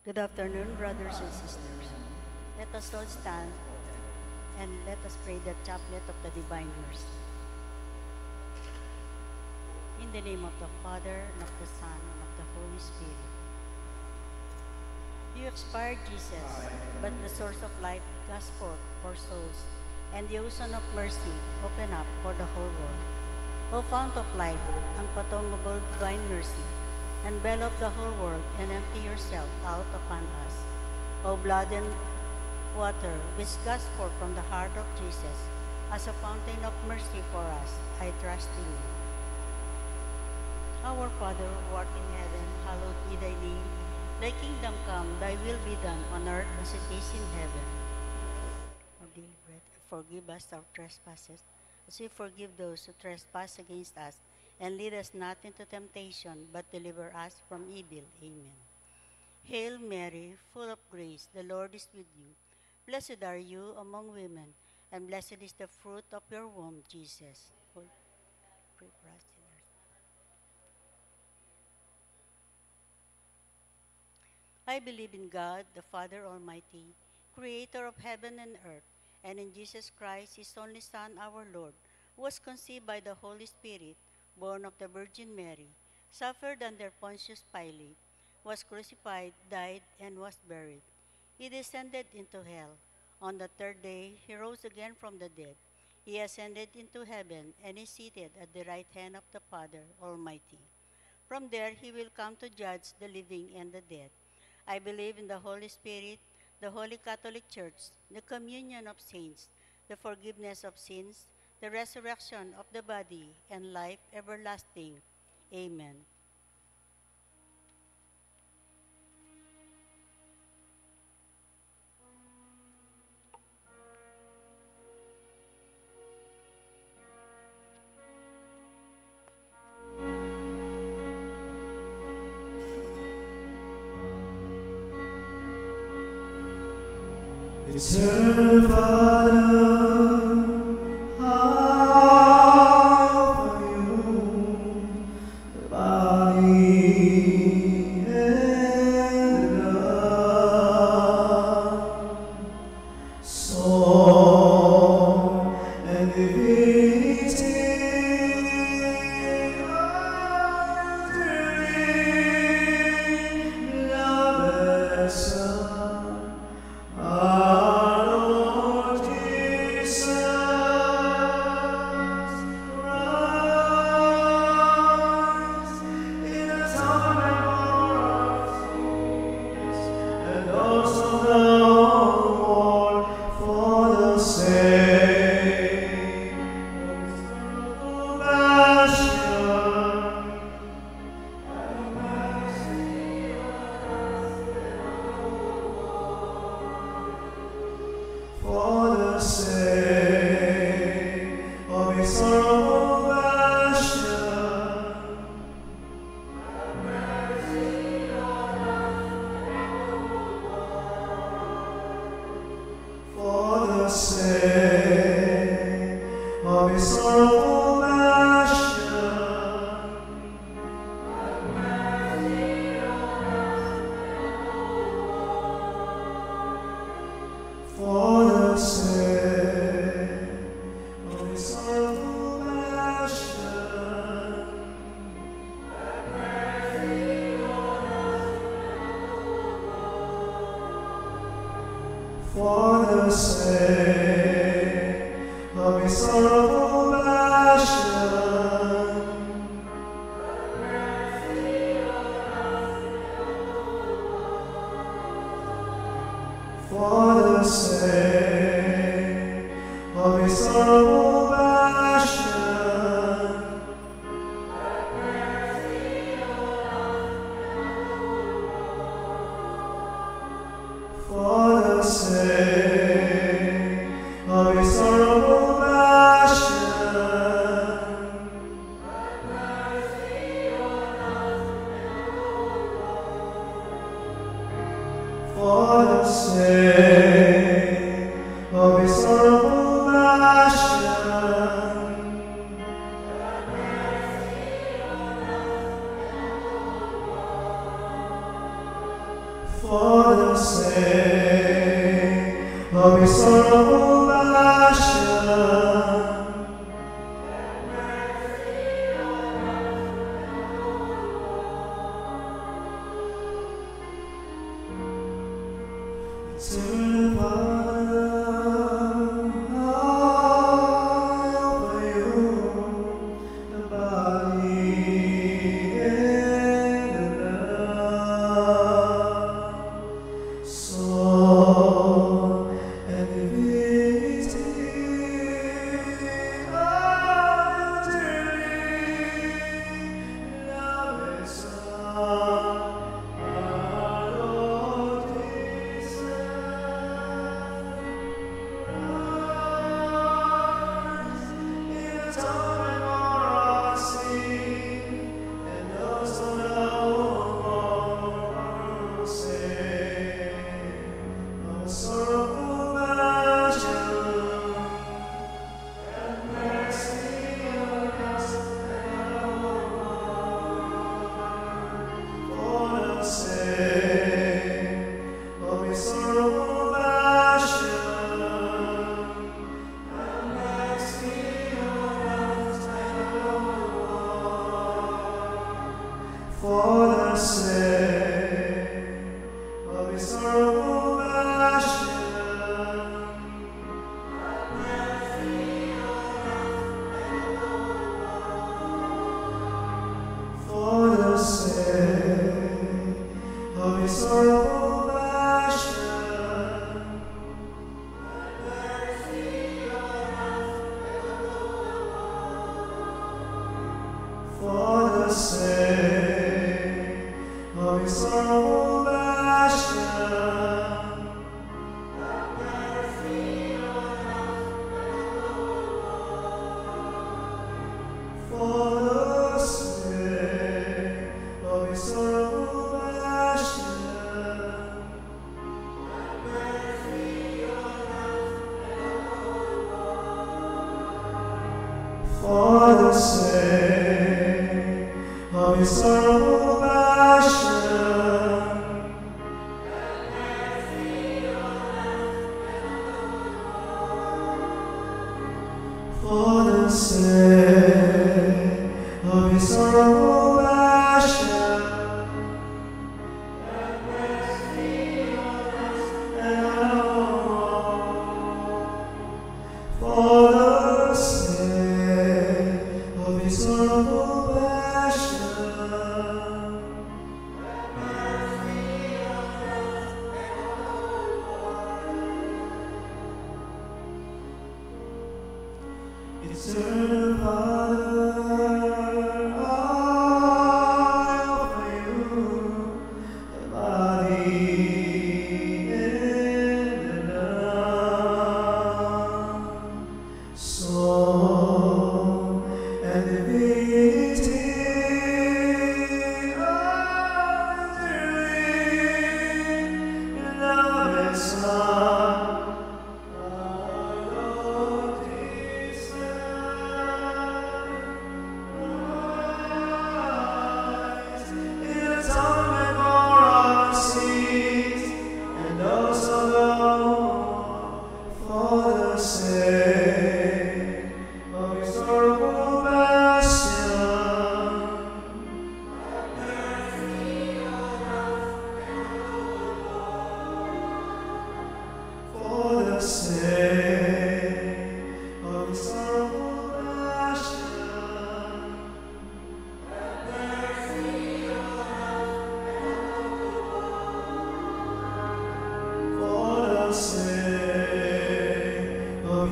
Good afternoon, brothers and sisters. Let us all stand and let us pray the chaplet of the Divine Mercy. In the name of the Father, and of the Son, and of the Holy Spirit. You expired, Jesus, but the source of life cast forth for souls, and the ocean of mercy open up for the whole world. O fount of life, unfathomable divine mercy, envelop the whole world and empty yourself out upon us. O blood and water, which gushed forth from the heart of Jesus, as a fountain of mercy for us, I trust in you. Our Father, who art in heaven, hallowed be thy name. Thy kingdom come, thy will be done on earth as it is in heaven. Our daily bread, forgive us our trespasses, as we forgive those who trespass against us. And lead us not into temptation, but deliver us from evil. Amen. Hail Mary, full of grace, the Lord is with you. Blessed are you among women, and blessed is the fruit of your womb, Jesus. Pray for us sinners. I believe in God, the Father Almighty, creator of heaven and earth, and in Jesus Christ, his only Son, our Lord, who was conceived by the Holy Spirit, born of the Virgin Mary, suffered under Pontius Pilate, was crucified, died, and was buried. He descended into hell. On the third day, he rose again from the dead. He ascended into heaven and is seated at the right hand of the Father Almighty. From there, he will come to judge the living and the dead. I believe in the Holy Spirit, the Holy Catholic Church, the communion of saints, the forgiveness of sins, the resurrection of the body, and life everlasting. Amen. Eternal Father, for the sake for the sake of his sorrowful passion. To the Father, I offer you the body and the blood, soul and divinity of the dearly beloved Son, our Lord Jesus. For the sake of his sorrowful passion, for the sake of his sorrowful passion, for the sake of his sorrowful passion, for the sake of his sorrowful passion, for the sake of his sorrowful passion, for the sake of his sorrowful passion, for the sake of his sorrowful passion, Eternal Father, I offer you the body and the blood, soul and divinity of the dearly beloved Son, our Lord Jesus.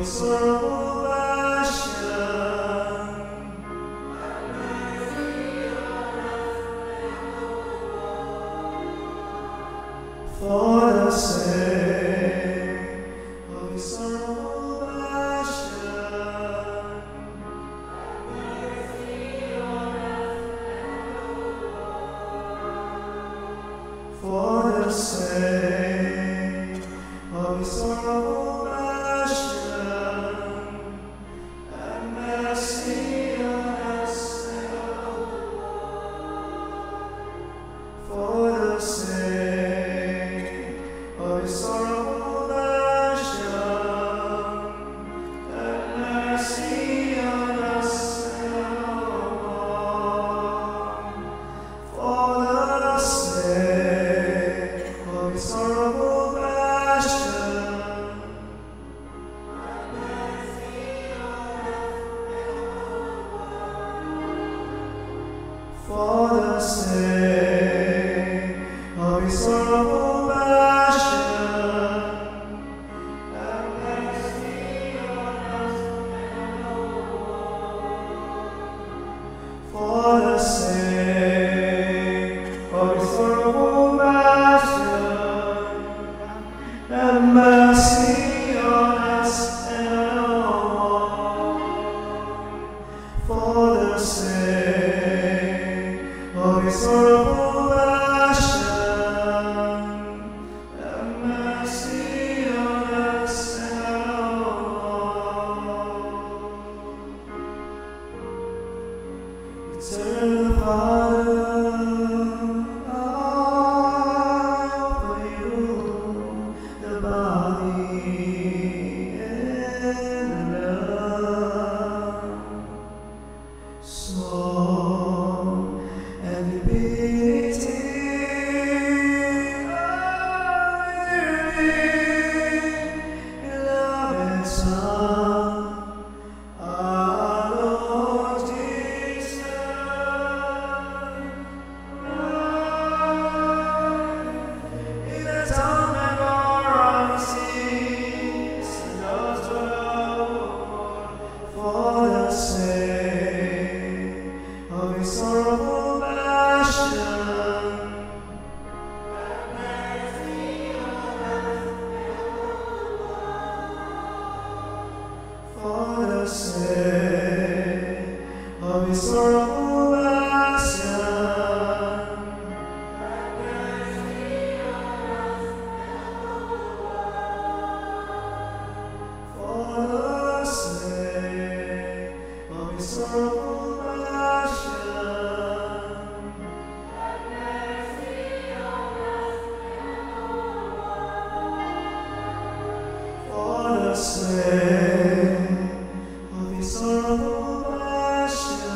Sorrowful passion, for the sake of his sorrowful passion, for the sake of his sorrowful passion, have mercy on us, for the sake for the sake of his sorrowful passion, have mercy on us. For the sake of his sorrowful passion, have mercy on us and on all. For the sake of his sorrowful passion, have mercy on us and on all. Eternal Father, I offer you the body and the blood, soul and divinity of your beloved Son, our Lord Jesus. In the atonement for our sins, and us for the sake of his sorrowful passion, have mercy on us. For the sake of his sorrowful passion, have mercy on us. For the sake of his sorrowful passion, have mercy on us. For the sake of his sorrowful passion,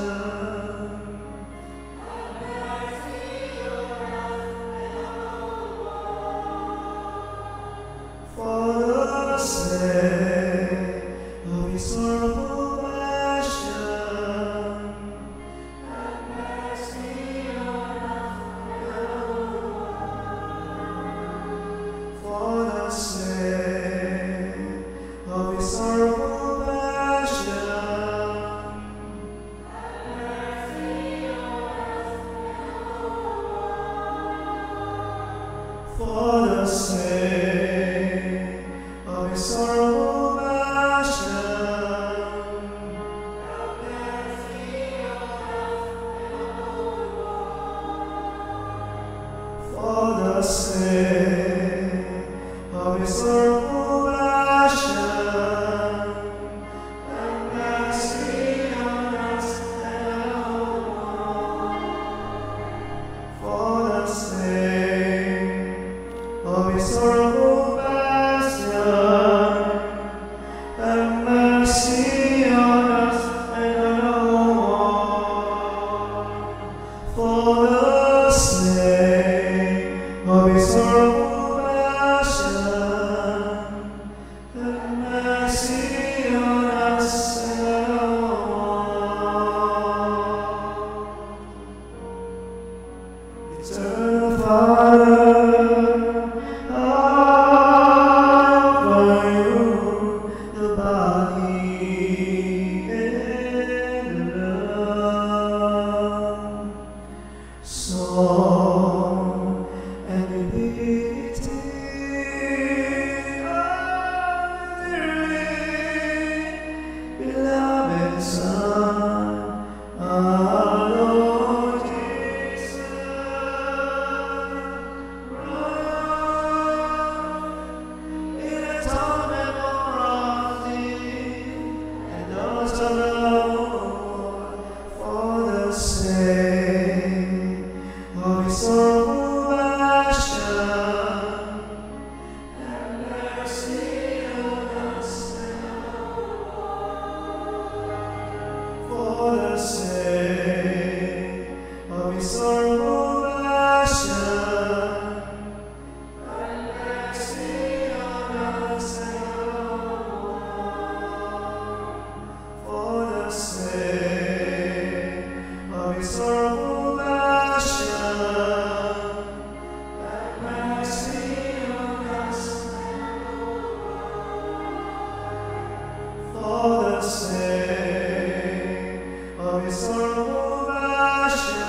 sorrowful passion,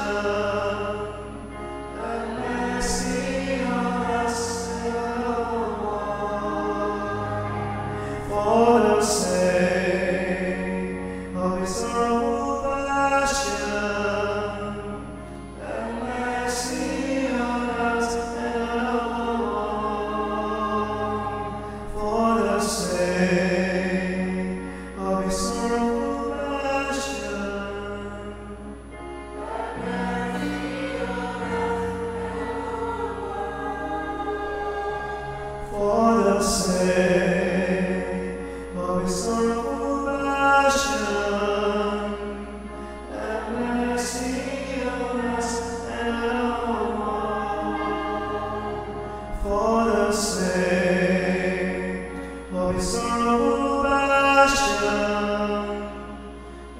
have mercy on us and our world. For the sake of his sorrowful passion, have mercy on us and our world. For the sake of his sorrowful passion, for the sake of his sorrowful passion, have mercy on us and our world. For the sake of his sorrowful passion,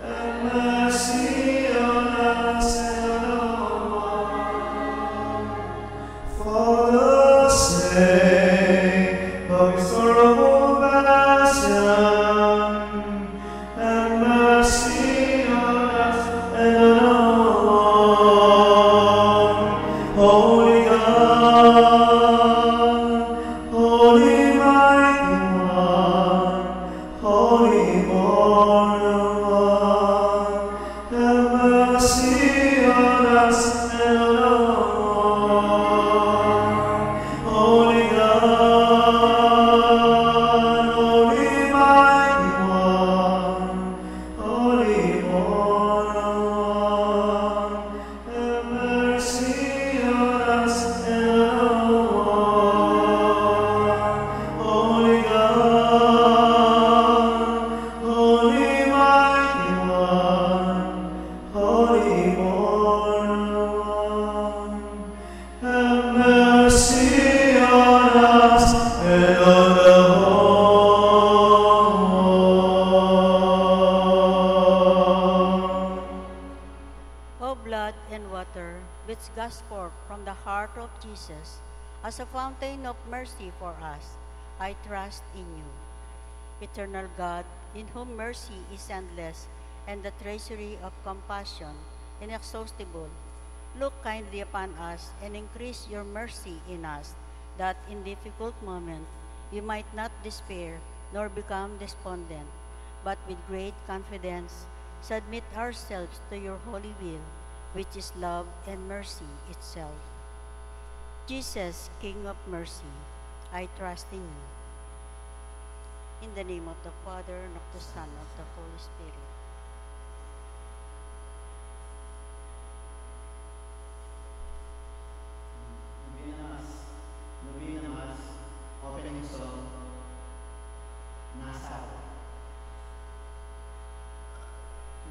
have mercy on us and our world. For the sake of his sorrowful passion, have mercy on us and on our world. Holy God, Holy Mighty One, Holy Born of One, have mercy on us and on our world. Holy God, Holy Mighty One, Holy Born of One, have mercy on us and on our world. Holy God, Holy Mighty One, Holy Born of One, have mercy on us and on the whole. O blood and water, which gush forth from the heart of Jesus as a fountain of mercy for us, I trust in you. Eternal God, in whom mercy is endless and the treasury of compassion inexhaustible, look kindly upon us and increase your mercy in us, that in difficult moments we might not despair nor become despondent, but with great confidence submit ourselves to your holy will, which is love and mercy itself. Jesus, King of mercy, I trust in you. In the name of the Father, and of the Son, and of the Holy Spirit. Novena Mass, opening song, Nasa Ako.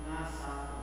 Nasa Ako.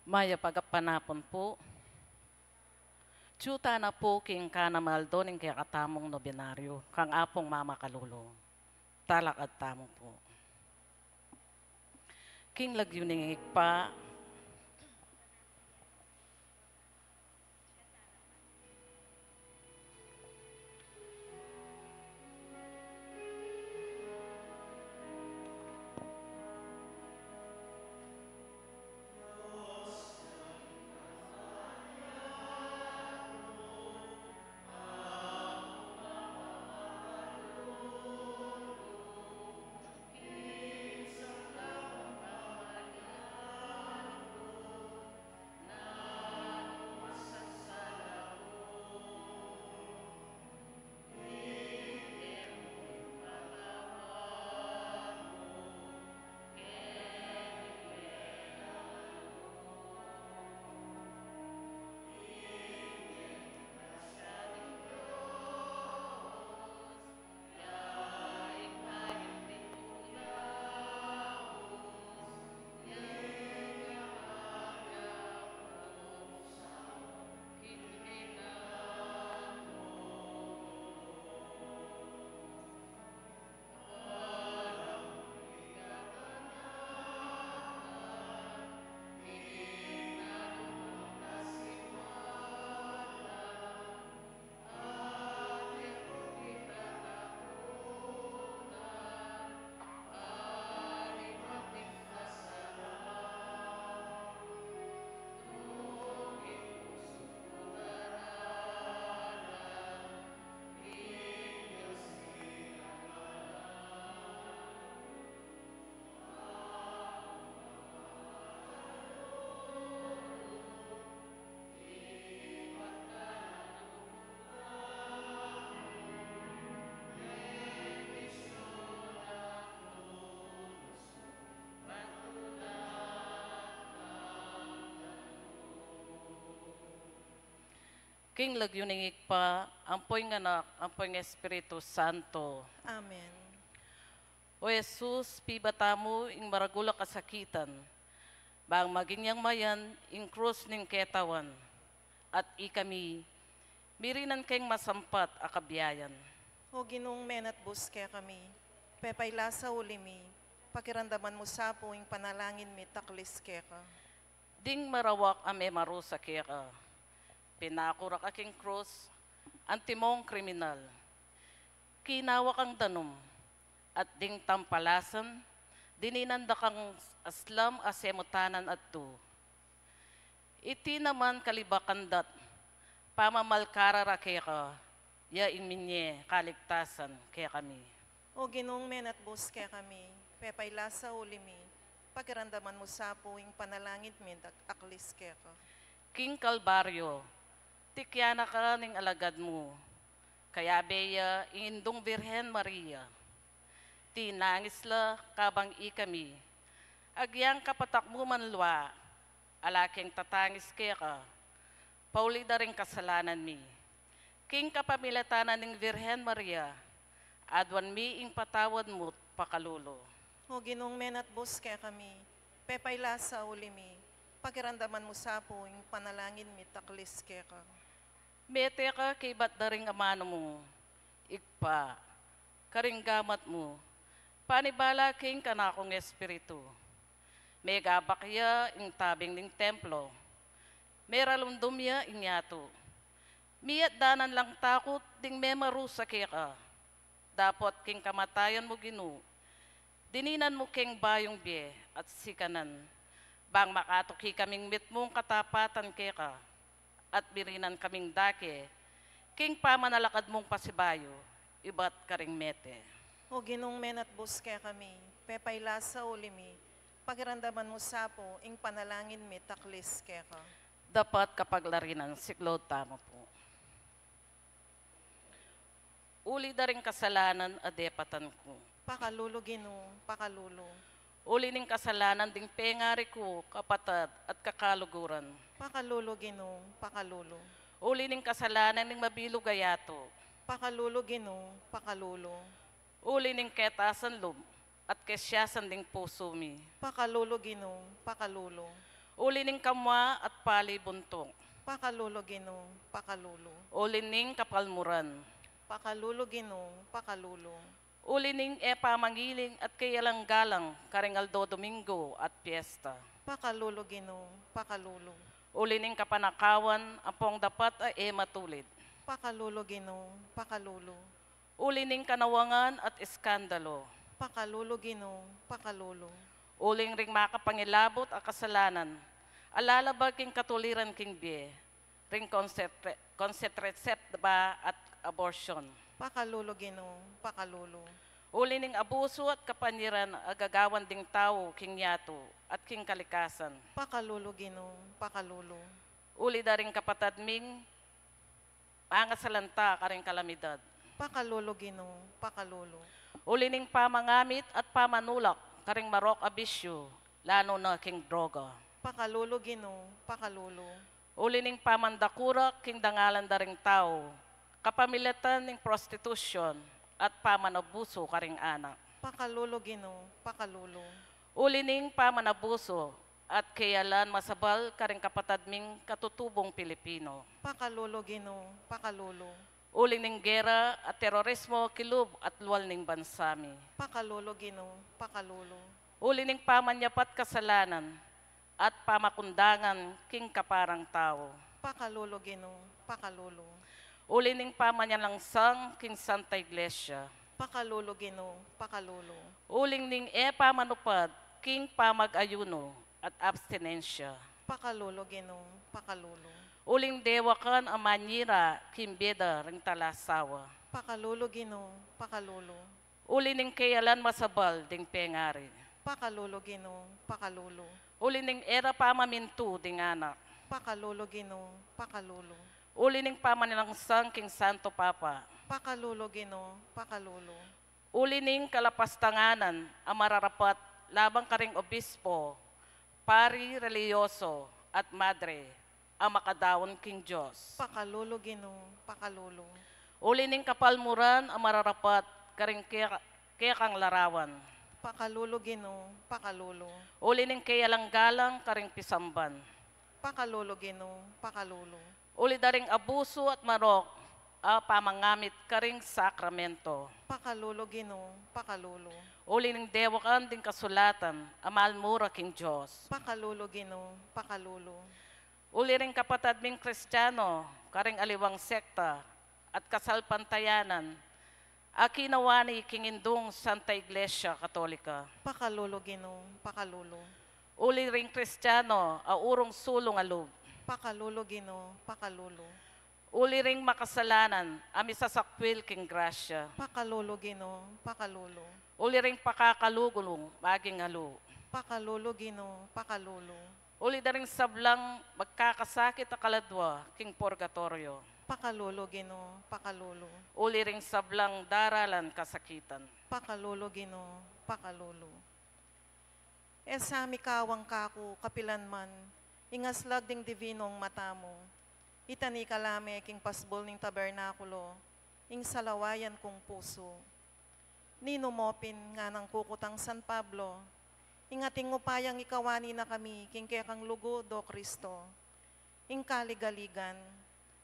Maya pagapanapon po. Tiyuta na po king kanamaldo ning kaya katamong nobinaryo, kang apong mama kalulo. Talakad tamo po. King lagyuningik pa, king lagyuningik pa, ampoy nga anak, ampoy nga Espiritu Santo. Amen. O Jesus, pibata mo ing maragula kasakitan, bang maging yang mayan, ing krus ning ketawan, at ikami, mirinan kayong masampat akabiyayan. O ginong menat buske kami, pepayla sa ulimi, pakirandaman mo sa puing panalangin mi taklis keka. Ding marawak ame marusa kaya pinakurak aking krus, antimong kriminal. Kinawak ang danom, at ding tampalasan, dininanda kang aslam asemutanan at tu. Iti naman kalibakandat, pamamalkarara kaya ya inminye kaligtasan kaya kami. O ginong menat buske kami, pepayla sa ulimi, pakirandaman mo sa puing panalangin mi taklis keka. King Kalbaryo, tikyana ka ning alagad mo, kaya beya indong Birhen Maria. Tinangis la kabang ikami, agyang kapatak mo manlwa, alaking tatangis kaya ka, pauli da rin kasalanan mi. King kapamilatanan ning Birhen Maria, adwan mi ing patawad mo pakalulo. O ginong menat buske kami, pepayla sa ulimi, pakirandaman mo sa puing panalangin mi taklis keka. Mete ka kay ba't daring amano mo, ikpa, karinggamat mo, panibala king kanakong espiritu. May gabakya ing tabing ning templo, may ralundumya inyato. Miyat danan lang takot ding may marusa ka. Dapot king kamatayan mo ginu, dininan mo king bayong biye at sikanan, bang makatuki kaming mitmong katapatan ka. At birinan kaming dake, king pamanalakad mong pasibayo, iba't karing mete. O ginong menat buske kami, pepayla sa ulimi, pakirandaman mo sa ing panalangin mi taklis keka. Dapat kapag larinan, siklod tama po. Uli da rin kasalanan, adepatan ko. Pakalulo ginong, pakalulo. Uli ning kasalanan ding pengari ko, kapatad at kakaluguran. Pakalulo ginong, pakalulo. Uli ning kasalanan ning mabilog gayato. Pakalulo ginong, pakalulo. Uli ning ketasan lum at kesyasan ding puso mi. Pakalulo ginong, pakalulo. Ulining kamwa at pali buntong. Pakalulo Ginong, pakalulo. Ulining kapalmuran. Pakalulo Ginong, pakalulo. Ulining pamangiling at kayalang galang Karingaldo Domingo at Piesta. Pakalulo Ginong, pakalulo. Ulining kapanakawan apong dapat ay matulid. Pakalulo Ginong, pakalulo. Ulining kanawangan at iskandalo. Pakalulo Ginong, pakalulo. Uling ring makapangilabot a kasalanan. Alalabag king katuliran king biye. Ring konsetresept ba at abortion. Pakalulo Ginong, pakalulo. Ulining abuso at kapanyiran agagawan ding tao king yato at king kalikasan. Pakalulo Ginong, pakalulo. Uli daring kapatadming mangasalanta karing kalamidad. Pakalulo Ginong, pakalulo. Ulining pamangamit at pamanulak karing marok abisyo lano na king droga. Pakalulo Ginong, pakalulo. Ulining pamandakurak king dangalan daring tao. Kapamilatan ning prostitution at pamanabuso karing anak. Pakalulo Ginong, pakalulo. Ulining pamanabuso at kayalan masabal karing kapatadming katutubong Pilipino. Pakalulo Ginong, pakalulo. Ulining gera at terorismo kilub at luwal ning bansami. Pakalulo Ginong, pakalulo. Ulining pamanyapat kasalanan at pamakundangan king kaparang tao. Pakalulo Ginong, pakalulo. Ulining pamanyalangsang king Santa Iglesia. Pakalulo Ginong, pakalulo. Uling ning pamanupad king pamag-ayuno at abstinensya. Pakalulo Ginong, pakalulo. Uling dewakan ang manyira kimbeda ring talasawa. Pakalulo Ginong, pakalulo. Ulining kayalan masabal ding pengari. Pakalulo Ginong, pakalulo. Ulining era pamamintu ding anak. Pakalulo Ginong, pakalulo. Ulining pamanilangsang king Santo Papa. Pakalulo Ginong, pakalulo. Ulining kalapastanganan ang mararapat labang karing obispo, pari reliyoso at madre ang makadawon king Diyos. Pakalulo Ginong, pakalulo. Ulining kapalmuran ang mararapat karing kaya kang larawan. Pakalulo Ginong, pakalulo. Ulining kayalang galang karing pisamban. Pakalulo Ginong, pakalulo. Uli daring abuso at marok pamangamit karing sakramento. Pakalulo Ginong, pakalulo. Uli ning dewakan ding kasulatan, amalmura king Diyos. Pakalulo Ginong, pakalulo. Uli ring kapatadming Kristiyano, karing aliwang sekta, at kasalpantayanan, akinawani king indung Santa Iglesia Katolika. Pakalulo Ginong, pakalulo. Uli ring Kristiyano, aurong sulong alub. Pakalulo Ginong, pakalulo. Uli ring makasalanan, amisasakwil king grasya. Pakalulo Ginong, pakalulo. Uli ring pakakalugulong, maging alo. Pakalulo Ginong, pakalulo. Uli na ring sablang magkakasakit a kaladwa, king purgatorio. Pakalulo Ginong, pakalulo. Uli ring sablang daralan kasakitan. Pakalulo Ginong, pakalulo. Esami kawang kaku kapilanman, ingaslag ding divinong matamo. Itani kalame king pasbol ning tabernakulo, ing salawayan kong puso. Ninumopin nga ng kukutang San Pablo, ingating upayang ikawani na kami king kekang lugo do Kristo. Ing kaligaligan,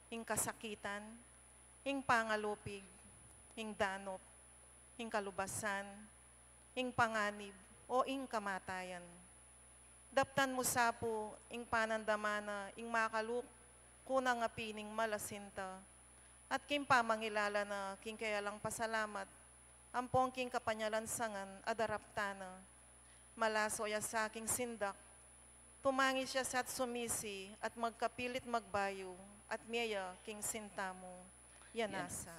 ing kasakitan, ing pangalupig, ing danop, ing kalubasan, ing panganib, o ing kamatayan. Daptan mo sapo, ing panandamana, ing makaluk, kunang apining malasinta, at king pamangilala na king kayalang pasalamat, ampong king kapanyalansangan, adaraptana, malaso ya sa aking sindak, tumangi siya sa at sumisi, at magkapilit magbayo, at miya king sintamo, yanasa.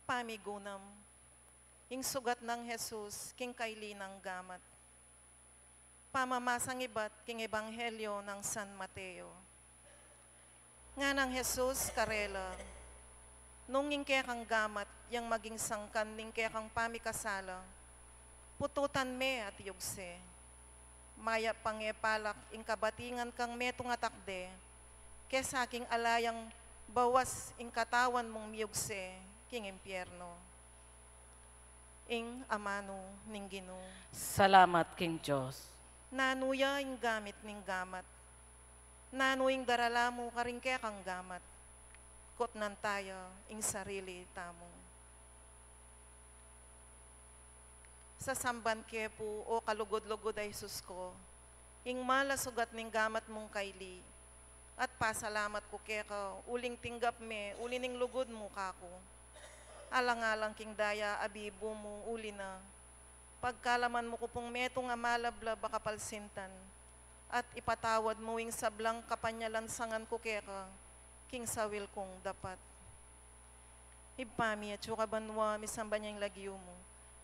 Pamigunam, ing sugat ng Jesus, king kailinang gamat. Pamamasang ibat, king ebanghelyo ng San Mateo. Nga ng Jesus karela, nung ing kekang gamat, yang maging sangkan ning kekang pamikasala, pututan me at yugse. Maya pangepalak, ing kabatingan kang metong atakde, kesa aking alayang bawas ing katawan mong miyugse, king impyerno. ing amano ning Ginoo. Salamat King Diyos. Nanuya ing gamit ning gamat. Nanuing darala mo karing kaya kang gamat. Kot nan tayo ing sarili tamo. Sa samban kepo o kalugod-lugod ay Jesus ko, ing malasugat ning gamat mong kaili. At pasalamat ko kaya ka, uling tinggap me, uli ning lugod mo kako. Alang-alang king daya, abibo mo, uli na. Pagkalaman mo ko pong metong amalabla baka palsintan. At ipatawad mo ing sablang kapanyalan sangan ko keka, king sawil kong dapat. Ibpami at suka banwa, misamba niya yung lagyo mo.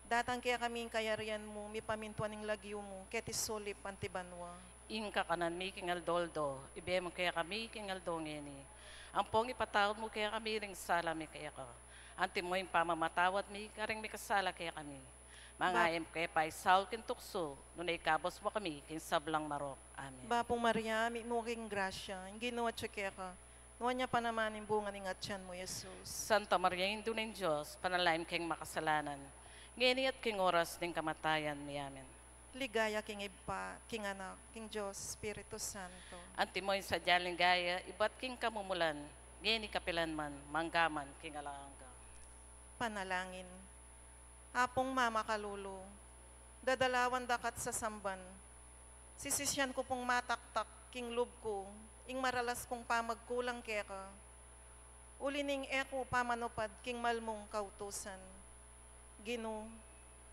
Datang kaya kaming kayarian mo, mipamintuan yung lagyo mo, ketis solip antibanwa. Inka kanan mi king aldoldo, ibe mo kaya kami king aldongeni. Ang pong ipatawad mo kaya kami ring sala mi kaya ka. Anti mo yung pamamatawad mi, karing mi kasala kaya kami. Mga em kaya pa isaul kin tukso, nunay kabos mo kami king sablang marok. Amen. Bapong Maria, mi mo king grasya, yung ginawa siya kaya ka. Nuwan niya pa naman yung bunga ng atyan mo, Jesus. Santa Maria, Indo ng Diyos, panalaim king makasalanan. Ngayon at king oras ng kamatayan ni Amen. Ligaya king iba, king anak, king Diyos, Espiritu Santo. Anti mo yung sadyaling gaya, iba't king kamumulan, ngayon kapilan man, manggaman, king alangga. Panalangin. Apong Mama Kalulo, dadalawan dakat sa samban. Sisisyan ko pong mataktak, king lub ko, ing maralas kong pamagkulang keka. Ulining eko pamanupad, king malmong kautusan. Gino,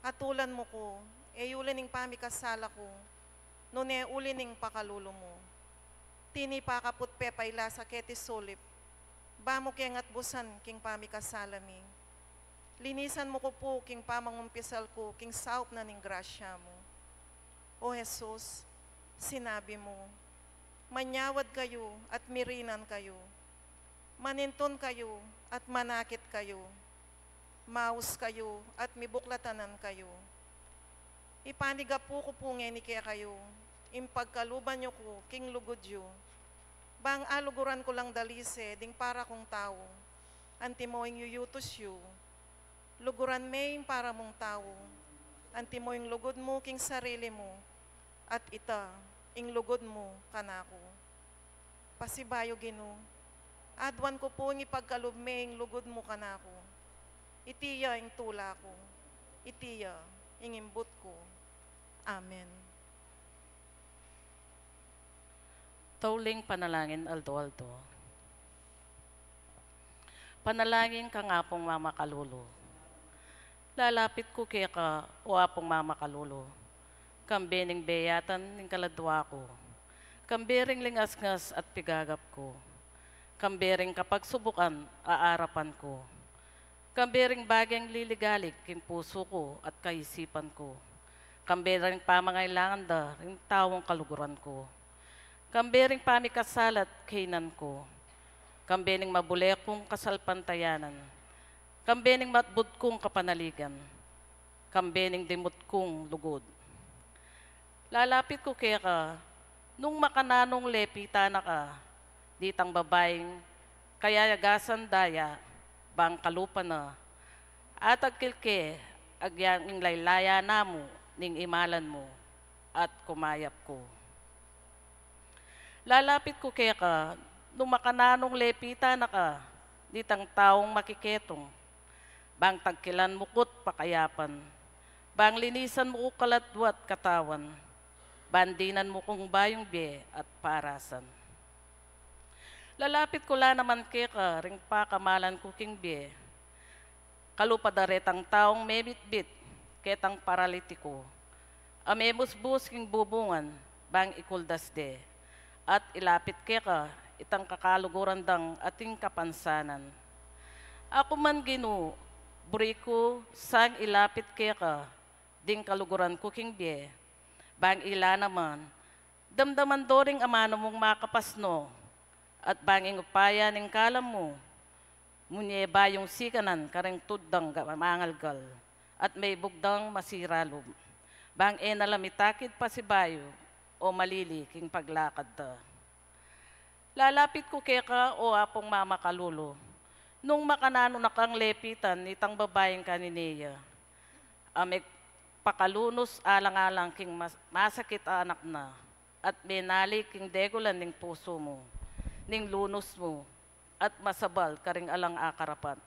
atulan mo ko, ulining pamikasala ko, nune ulining pakalulo mo. Tini pakaput pepay lasa keti solip, bamo kengat busan king pamikasala mi. Linisan mo ko po king pamangumpisal ko, king saup na ning grasya mo. O Jesus, sinabi mo, manyawad kayo at mirinan kayo, maninton kayo at manakit kayo, maus kayo at mibuklatanan kayo. Ipaniga po ko po ngeni kaya kayo, impagkaluban nyo ko, king lugudyo, bang aluguran ko lang dalise, ding para kong tao, anti mo ing yuyutos yu, luguran may para mong tao, anti mo ing lugod mo king sarili mo, at ita, ing lugod mo kanako. Pasibayo Gino, adwan ko po ing ipagkalub may ing lugod mo kanako. Itiya ing tula ko, itiya ing imbut ko. Amen. Tauling panalangin aldo-aldo. Panalangin ka nga pong Mama Kalulo. Lalapit ko kaya ka o apong Mama Kalulo. Kambening beyatan ng kaladwa ko. Kambering lingasngas at pigagap ko. Kambering kapag subukan, aarapan ko. Kambering bagyang liligalig king puso ko at kaisipan ko. Kambering pamangailangan da ring tawong kaluguran ko. Kambering pamikasalat kainan ko. Kambering mabulek kong kasalpantayanan. Kambering matbud kong kapanaligan. Kambering dimut kong lugod. Lalapit ko kaya ka, nung makananong lepita na ka, ditang babaeng kayagasan daya, bang kalupa na, at agkilke, agyang ing laylaya na mo, ning imalan mo, at kumayap ko. Lalapit ko kaya ka, nung makananong lepita na ka, ditang taong makiketong, bang tagkilan mukot pakayapan, bang linisan mo kaladwat katawan, bandinan mo kong bayong biye at parasan. Lalapit ko la naman keka, ring pakamalan ko king biye. Kalupadaretang taong mebit-bit, ketang paralitiko. Amebus-bus king bubungan, bang ikuldas de. At ilapit keka, itang kakaluguran dang ating kapansanan. Ako man Gino, buriko, sang ilapit keka, ding kaluguran ko king biye. Bang ila naman, damdaman doring amano mong makapasno, at banging upaya ng kalam mo, munye ba yung sikanan kareng tudang mangalgal, at may bugdang masiralo. Bang nalamitakid pa si bayo, o malili king paglakad ta. Lalapit ko keka o apong Mama Kalulo, nung makanano na kang lepitan itang babaeng kanineya. Amig pakalunos alang-alang king masakit anak na, at binali king degulan ning puso mo, ning lunos mo, at masabal karing alang akarapan.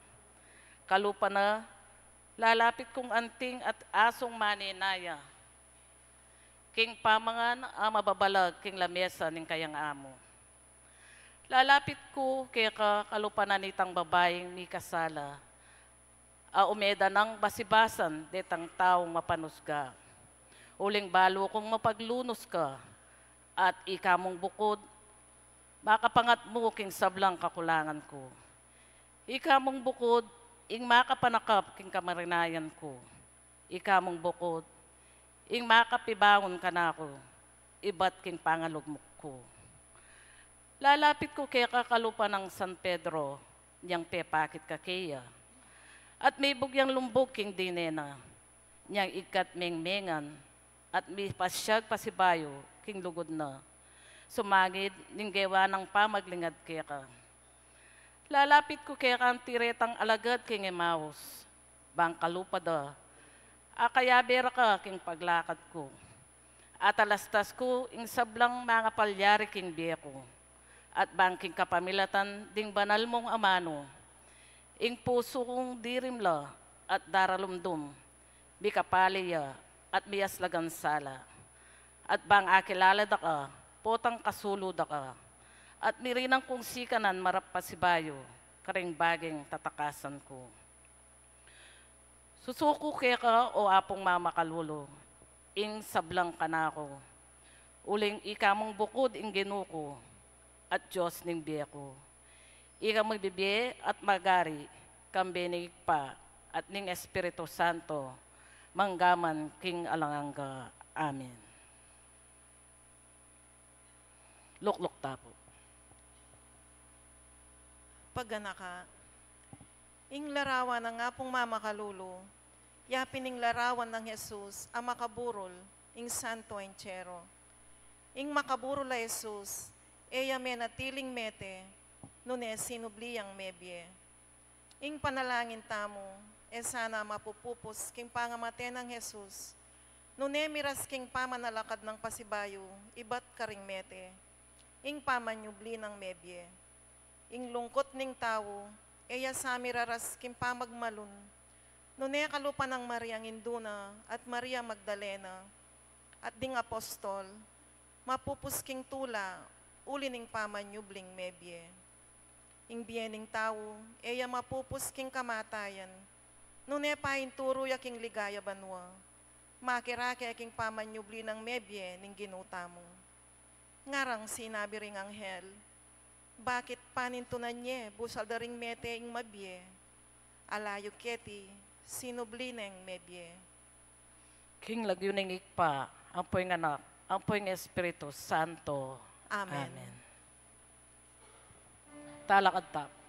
Kalupa na, lalapit kong anting at asong maninaya, king pamangan mababalag king lamesa ning kayang amo. Lalapit ko kaya kalupanan nitang babaeng mi kasala, umeda ng basibasan detang taong mapanusga. Uling balo kong mapaglunos ka, at ikamong bukod, makapangat mo king sablang kakulangan ko. Ikamong bukod, ing makapanakap king kamarinayan ko. Ikamong bukod, ing makapibangon ka na ako, iba't king pangalugmok ko. Lalapit ko kaya kakalupa ng San Pedro, niyang pepakit kakeya. At may bugyang lumbog king dinena, niyang ikat mengmengan, at may pasyag pasibayo king lugod na. Sumagid ning gewa ng pamaglingad kaya ka. Lalapit ko kaya kang tiretang alagad king Emmaus, bang kalupa da, akayabera ka king paglakad ko. At alastas ko ing sablang mga palyari king biyeko. At bangking kapamilatan ding banal mong amano, ing puso kong dirimla at daralumdum, bikapaliya at biyaslagan sala. At bang akilala da ka, potang kasulo da ka, at mirinang kong sikanan marap pasibayo, karing baging tatakasan ko. Susuko kaya ka o apong mamakalulo, ing sablang kanako, uling ikamong bukod ing ginuko, at Diyos ning biyeko. Ika magbibiye at magari, kambinig pa, at ning Espiritu Santo, manggaman king alanganga. Amen. Lukluk tapo. Pagganaka, ing larawan ng apong mamakalulo, yapin ing larawan ng Jesus, ang makaburol, ing Santo Enchero. Ing makaburol a Jesus, eya menatiling mete, nune sinubliyang mebye. Ing panalangin tamo, sana mapupupos king pangamate ng Jesus, nune miras king pamanalakad ng pasibayo, ibat karing mete, ing pamanyubli ng mebye. Ing lungkot ning tao, eya samiraras king pamagmalun, nune kalupa ng Mariang Induna at Maria Magdalena, at ding apostol, mapupus king tula, ulining pamanyubling mebye. Ing biyening tao, eya mapupus king kamatayan, nune pahin turo yaking ligaya banwa, makirake aking pamanyubli ng mebye ning ginuta mo. Ngarang sinabi ring anghel, bakit panintunan niye, busal da ring mete ing mabye, alayo keti, sinubli neng mebye. King lagyuning ikpa, ang poing anak, ang poing Espiritu Santo. Amen. Amen. Talakad tap. Amen.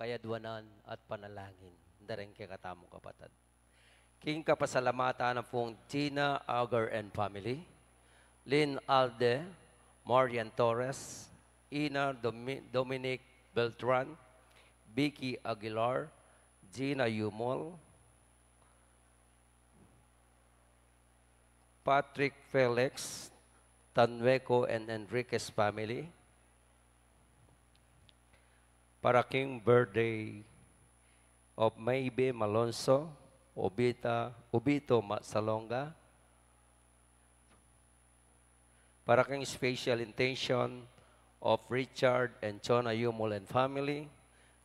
kayadwanan at panalangin. Dareng kay katamong kapatid. King kapasalamatan ng pong Gina Auger and family, Lynn Alde, Marian Torres, Ina Dominic Beltran, Vicky Aguilar, Gina Yumol, Patrick Felix, Tanweco and Enriquez family, para king birthday of Maybe Malonzo, Obito Salonga, para king special intention of Richard and Chona Yumol and family,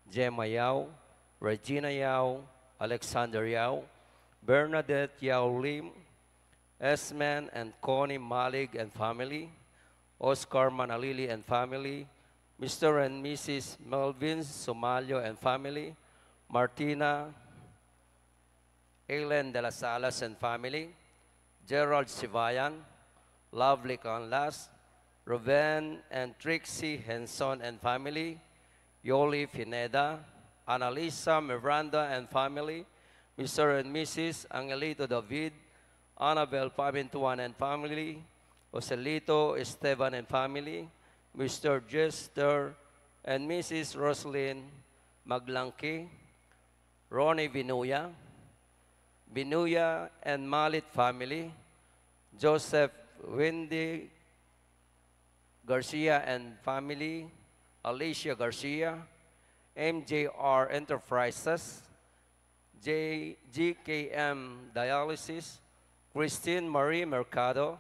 Gemma Yao, Regina Yao, Alexander Yao, Bernadette Yao Lim, Esman and Connie Malig and family, Oscar Manalili and family, Mr. and Mrs. Melvin Somalio and family, Martina Aileen de las Salas and family, Gerald Sivayan, Lovely Canlas, Ruben and Trixie Henson and family, Yoli Fineda, Annalisa Miranda and family, Mr. and Mrs. Angelito David, Annabel Pamintuan and family, Joselito Esteban and family, Mr. Jester and Mrs. Roslyn Maglangki, Ronnie Binuya and Malit family, Joseph Wendy Garcia and family, Alicia Garcia, MJR Enterprises, GKM Dialysis, Christine Marie Mercado,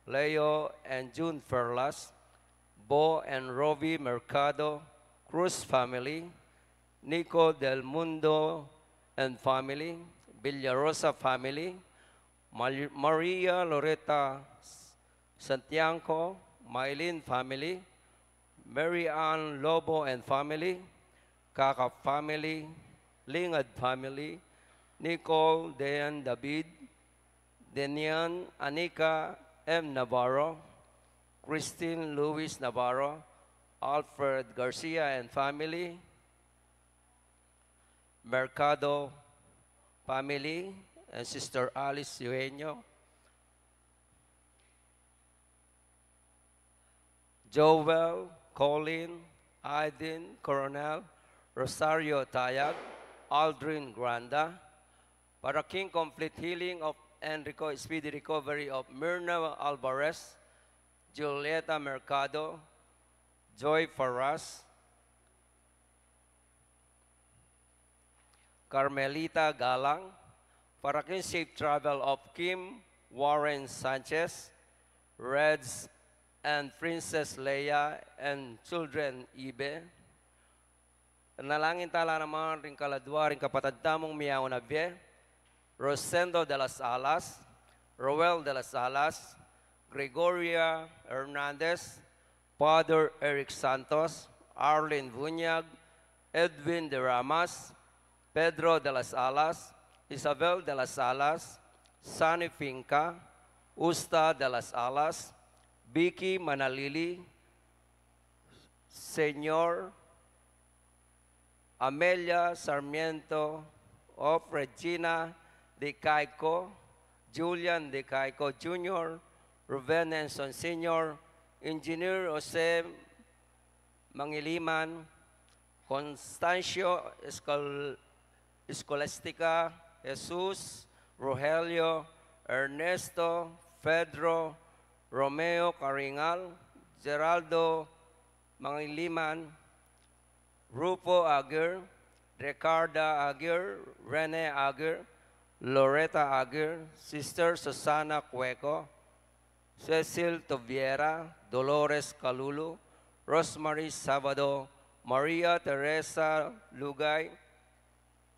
Leo and June Ferlas, Bo and Rovi Mercado, Cruz family, Nico Del Mundo and family, Villarosa family, Maria Loretta Santiago, Mylene family, Mary Ann Lobo and family, Kaka family, Lingad family, Nicole Dean David, Denian Anika M. Navarro, Christine Luis Navarro, Alfred Garcia and family, Mercado family, and Sister Alice Eugenio, Joel, Colin, Aydin Coronel, Rosario Tayag, Aldrin Granda, para King complete healing of Enrico, speedy recovery of Myrna Alvarez, Julieta Mercado, Joy Farras, Carmelita Galang, para King safe travel of Kim Warren Sanchez, Reds and Princess Leia and children Ibe. Nalangin tala naman ring kaladwa ring kapatid tamong miyaw na biye, Rosendo de las Alas, Roel de las Alas, Gregoria Hernandez, Father Eric Santos, Arlene Bunyag, Edwin de Ramas, Pedro de las Alas, Isabel de las Alas, Sunny Finca, Usta de las Alas, Vicky Manalili, Señor Amelia Sarmiento of Regina de Caico, Julian de Caico Jr., Ruben Enson Sr., Engineer Jose Mangiliman, Constancio Escolastica, Jesus, Rogelio, Ernesto, Pedro, Romeo Caringal, Geraldo Mangiliman, Rupo Aguirre, Ricarda Aguirre, Rene Aguirre, Loretta Aguirre, Sister Susana Cueco, Cecil Toviera, Dolores Calulu, Rosemary Sabado, Maria Teresa Lugay,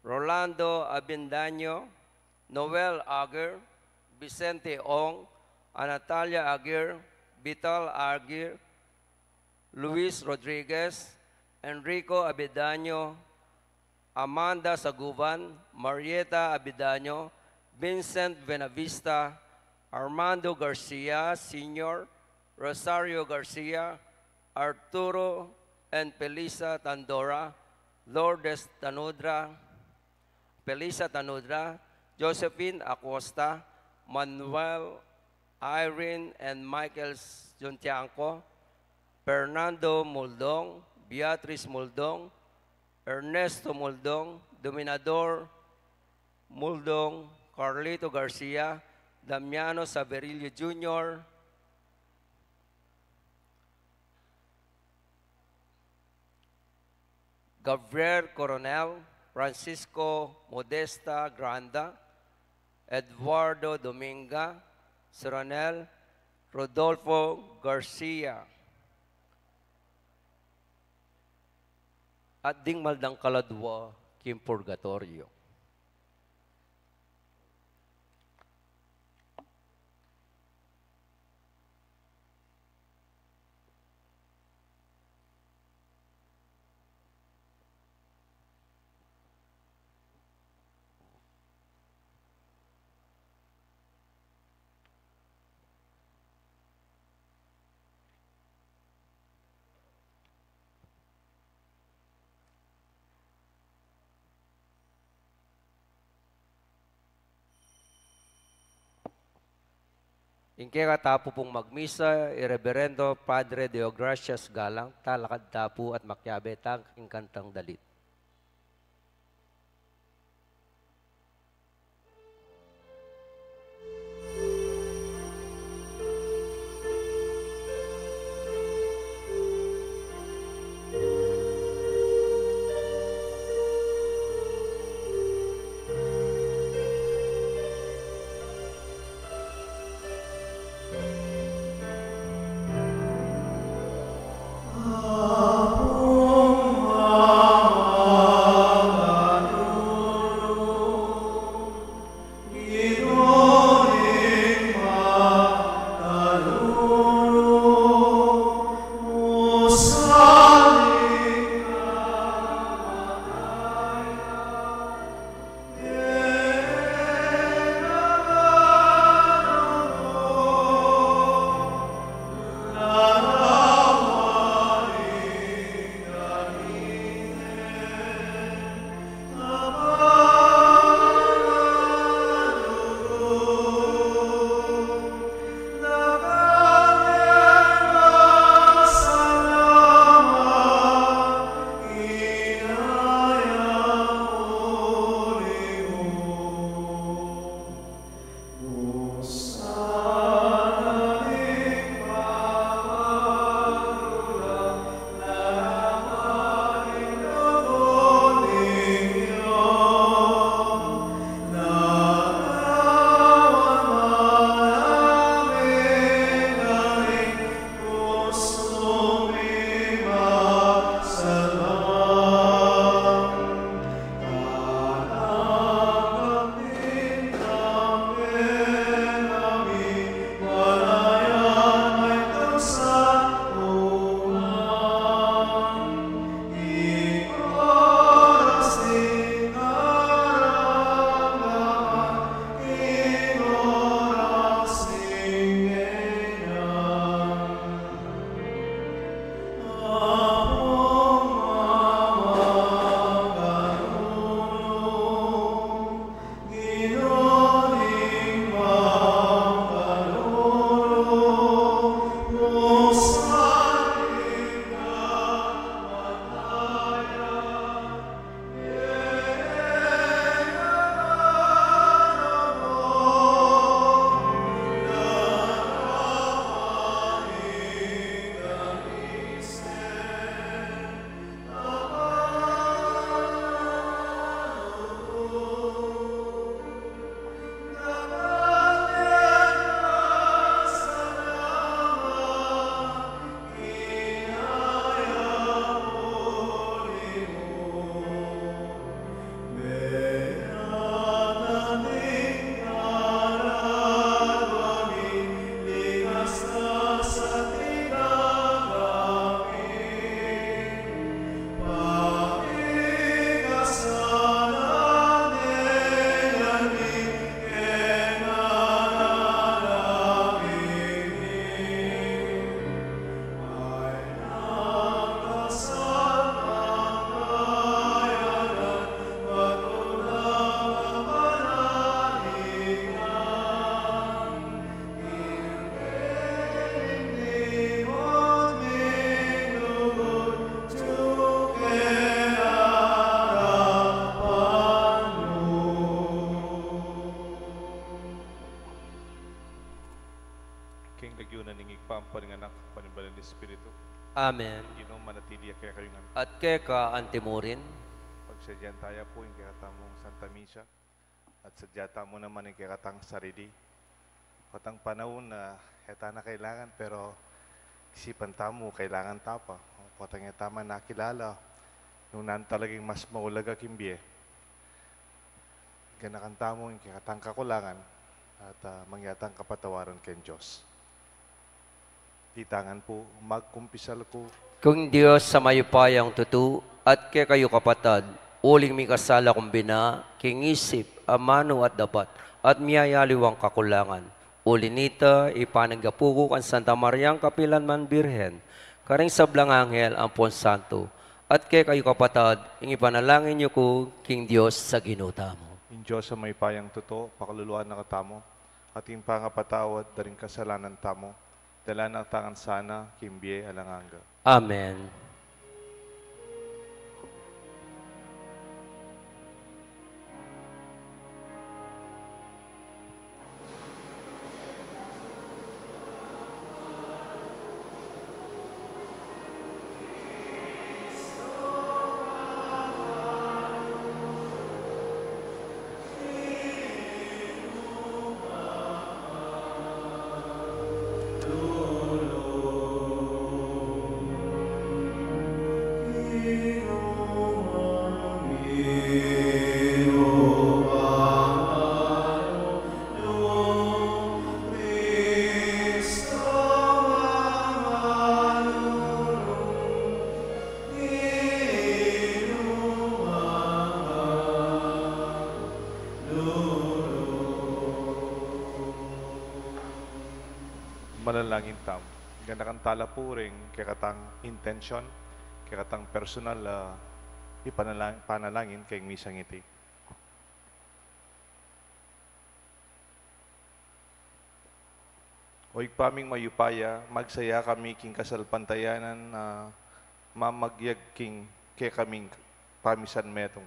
Rolando Abindaño, Noel Aguirre, Vicente Ong, Natalia Aguirre, Vital Aguirre, Luis Rodriguez, Enrico Abidaño, Amanda Saguban, Marieta Abidaño, Vincent Benavista, Armando Garcia Sr., Rosario Garcia, Arturo and Pelisa Tandora, Lourdes Tanudra, Felisa Tanudra, Josephine Acosta, Manuel, Irene and Michael Juntianco, Fernando Muldong, Beatrice Muldong, Ernesto Muldong, Dominador Muldong, Carlito Garcia, Damiano Saverillo Jr., Gabriel Coronel, Francisco Modesta Granda, Eduardo Dominga, Seronel, Rodolfo Garcia, at ding maldang kaladwa, Kim Purgatorio. Ingke katapo pong magmisa, Ireverendo Padre Deogracias Galang, talakad tapo at makyabe tang ingkantang dalit. Apum king lagyunan ng igpampan ng anak, panibalan ng Espiritu. Amen. Ginoo manatili kaya kayo nga. At kay ka antimurin, Pagsadyan tayo po yung kakatamong Santa Misa. At sadyata mo naman yung kakatang sarili. Katang panahon na heta na kailangan pero isipan tamo kailangan tapa. Katang tama nakilala. Nung nan talagang mas maulaga kimbiye. Ganakan tamo yung kakatang kakulangan at mangyatang kapatawaran kay Diyos. Titangan po, magkumpisal ko. kung Diyos sa mayupayang tutu, at kay kayo kapatad, uling mi kasala kumbina, king isip, amano at dapat, at miyayaliwang kakulangan. Ulinita, ipanagapuko kan Santa Mariang Kapilan man Birhen, karing sablang anghel ang Pon Santo, at kay kayo kapatad, ing ipanalangin niyo ko, king Diyos sa ginuta mo. In Diyos sa may payang totoo, pakaluluan na katamo, at yung pangapatawad, daring kasalanan tamo, dala na tangan sana, kimbiye alanganga. Amen. Manalangin tam. Ganda kang tala po rin, kakatang intention, kakatang personal panalangin kay misang iti. O paming mayupaya, magsaya kami king kasalpantayanan na mamagyag king kay kaming pamisan metong.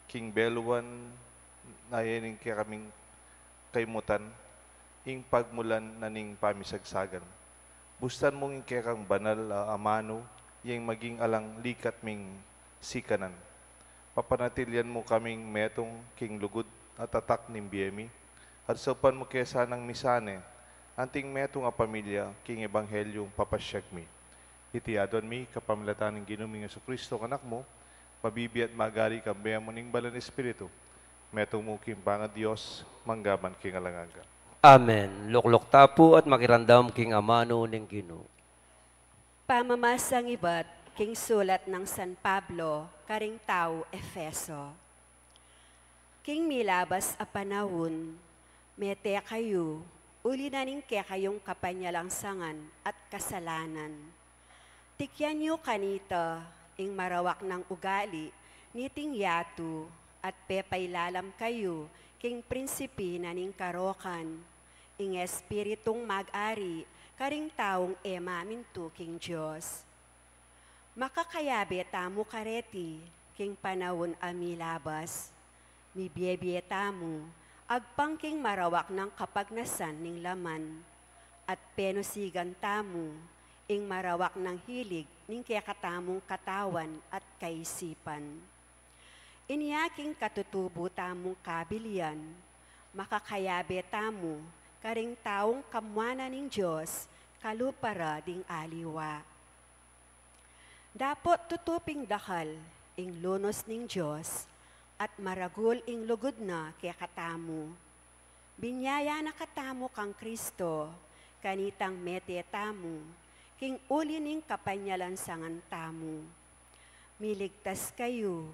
King Beluan na yaning kay kaming kaymutan, ing pagmulan na ning pamisagsagan. Bustan mong ing kay kang banal amano, yung maging alang likat ming sikanan. Papanatilyan mo kaming metong king lugod at atak ning biyemi. At sopan mo kaya sanang misane, anting metong a pamilya, king ebanghelyong papasyag mi. Itiadon mi, kapamilatan ng ginuming Kristo kanak mo, mabibi at magari kambayan mo ning balan Espiritu. Metong mo king banga Diyos, manggaman king alangaga. Amen. Luklok tapo at makirandam king amano ning Ginoo. Pamamasang ibat, king sulat ng San Pablo, karing tao Efeso. King milabas a panahon, mete kayo, uli na ning kaya kayong kapanyalangsangan at kasalanan. Tikyan nyo kanita, ing marawak ng ugali, niting yatu, at pepailalam kayo, king prinsipi na ning karokan, ing espiritong mag-ari, karing taong ema mintu king Diyos. Makakayabe tamo kareti, king panahon amilabas, mibiyebye tamo, agpangking marawak ng kapagnasan ning laman, at penusigan tamo, ing marawak ng hilig ning kayakatamong katawan at kaisipan. Iniyaking katutubo tamong kabilian, makakayabe tamo, karing taong kamwana ning Diyos, kalupara ding aliwa. Dapot tutuping dakal, ing lunos ning Diyos, at maragul ing lugod na kaya katamo. Binyaya na katamo kang Kristo, kanitang mete tamo, king uli ning kapanyalansangan tamo. Miligtas kayo,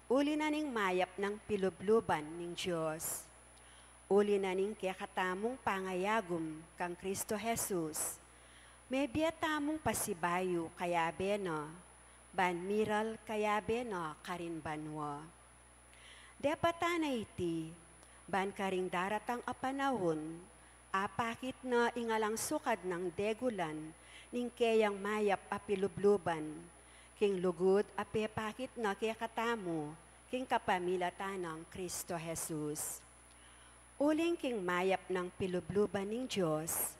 uli na ning mayap ng pilubluban ning Diyos. Uli na ning kaya katamong pangayagom kang Kristo Jesus. May biyatamong pasibayo kaya bena, banmiral kaya bena karin banwa. Depatana iti, ban karing daratang apanahon, apakit na ingalang sukad ng degulan, ning kayang mayap apilubluban, king lugod apepakit na kaya katamo, king kapamilatan ng Kristo Jesus. Uling king mayap ng pilubluban ning Diyos,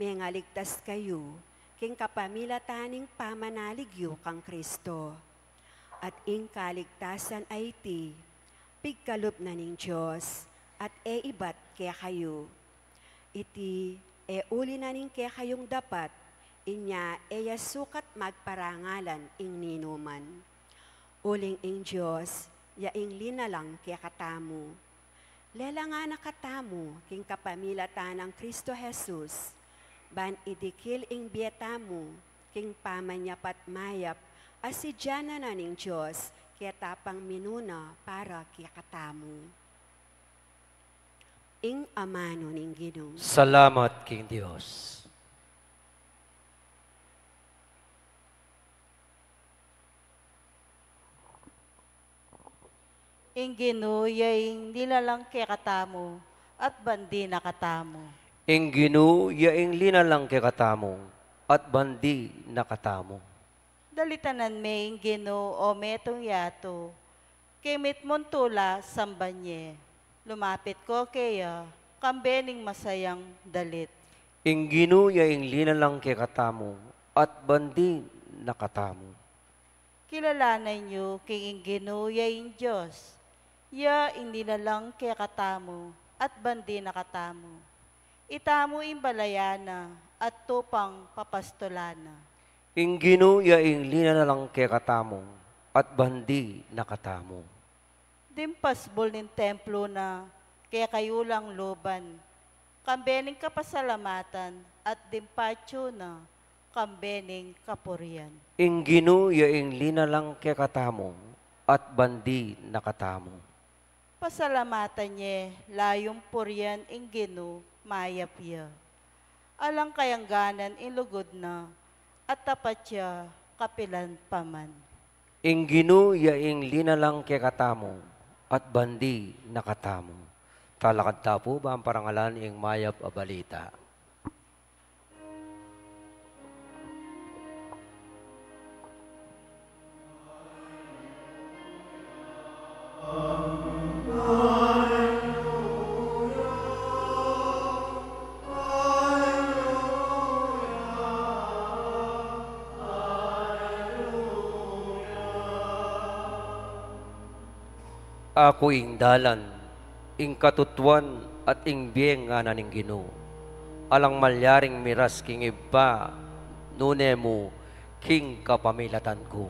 may nga ligtas kayo, king kapamilataning pamanaligyo kang Kristo. At ing kaligtasan ay ti, pigkalup na ning Diyos, at ibat kaya kayo. Iti, uli na ning kaya kayong dapat, inya sukat magparangalan ing ninuman. Uling ing Diyos, yaing linalang kaya katamu. Lela nga nakatamu, king kapamilatan ng Kristo Jesus, ban idikil ing bietamu, king pamanyapat mayap, asidya na ning Diyos, kaya tapang minuna para kaya katamu. Ing amano ning Ginoo. Salamat, King Diyos. Ing Ginoo, yaing nilalang kay katamo, at bandi na katamo. Ing Ginoo, yaing linalang kay katamo, at bandi na katamo. Dalitanan me ing Ginoo o metong yato, kay mitmontula sambanye. Lumapit ko kaya, kambening masayang dalit. Ing Ginoo, yaing linalang kay katamo, at bandi na katamo. Kilalanan niyo kay ing Ginoo yaing Diyos. Ya inilalang kay katamo, at bandi na katamo. Itamo ing balayana, at tupang papastolana. Ing Ginoo, yaing linalang kay katamo, at bandi na katamo. Dimpasbol nin templo na, kaya kayo lang loban. Kambening kapasalamatan, at dimpatyo na, kambening kapurian. Ing Ginoo, yaing linalang kay katamo, at bandi na katamo. Pasalamatan niya, layong purian ing Ginoo, mayapya. Alang kayangganan ing lugod na, at tapat siya kapilan paman. Ing Ginoo, yaing linalang kay katamo, at bandi na katamo. Talakad tapo ba ang parangalan ing mayap a balita? Ako ing dalan, ing katutuan at ing biyeng nga naning Ginoo. Alang malyaring miras king iba, nune mo, king kapamilatan ko.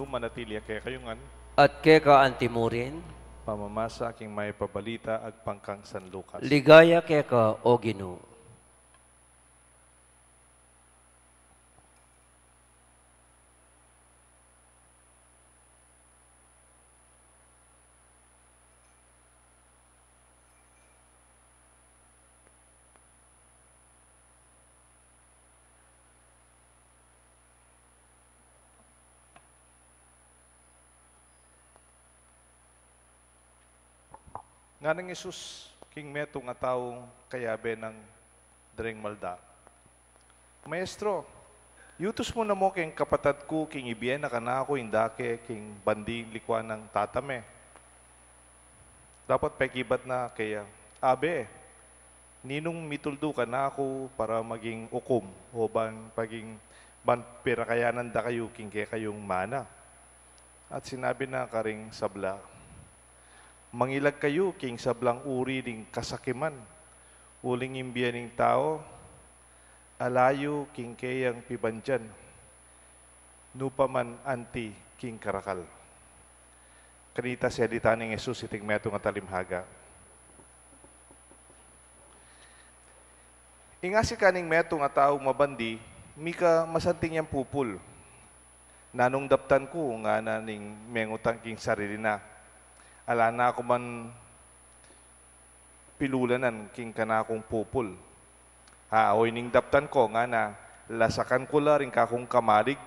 Manatilia kaya kayungan, At keka antimurin, pamamasa aking may pabalita ag pangkang San Lucas. ligaya keka o Ginoo. Nga nang Isus, king meto nga tao kayabe ng dring malda. Maestro, yutos mo na mo king kapatad ko, king ibiyen na kanako, indake, king bandi likwan ng tatame. Dapat pakibat na kaya, abe, ninong mituldo ka na ako para maging ukom o paging pirakayanan da kayo, king kaya kayong mana. At sinabi na karing sabla, mangilag kayo, king sablang uri ding kasakiman. Uling imbiyan ng tao, alayo, king kayang pibandyan. Nupaman anti, king karakal. Kanita siya dita ng Jesus, iting meto nga talimhaga. Ingasi kaning meto nga tao mabandi, mika masanting yang pupul. Nanong daptan ko nga naning mengutan king sarili na. ala na ako man pilulanan king kanakong pupul. Aoy ning daptan ko nga na lasakan ko la rin kakong kamalig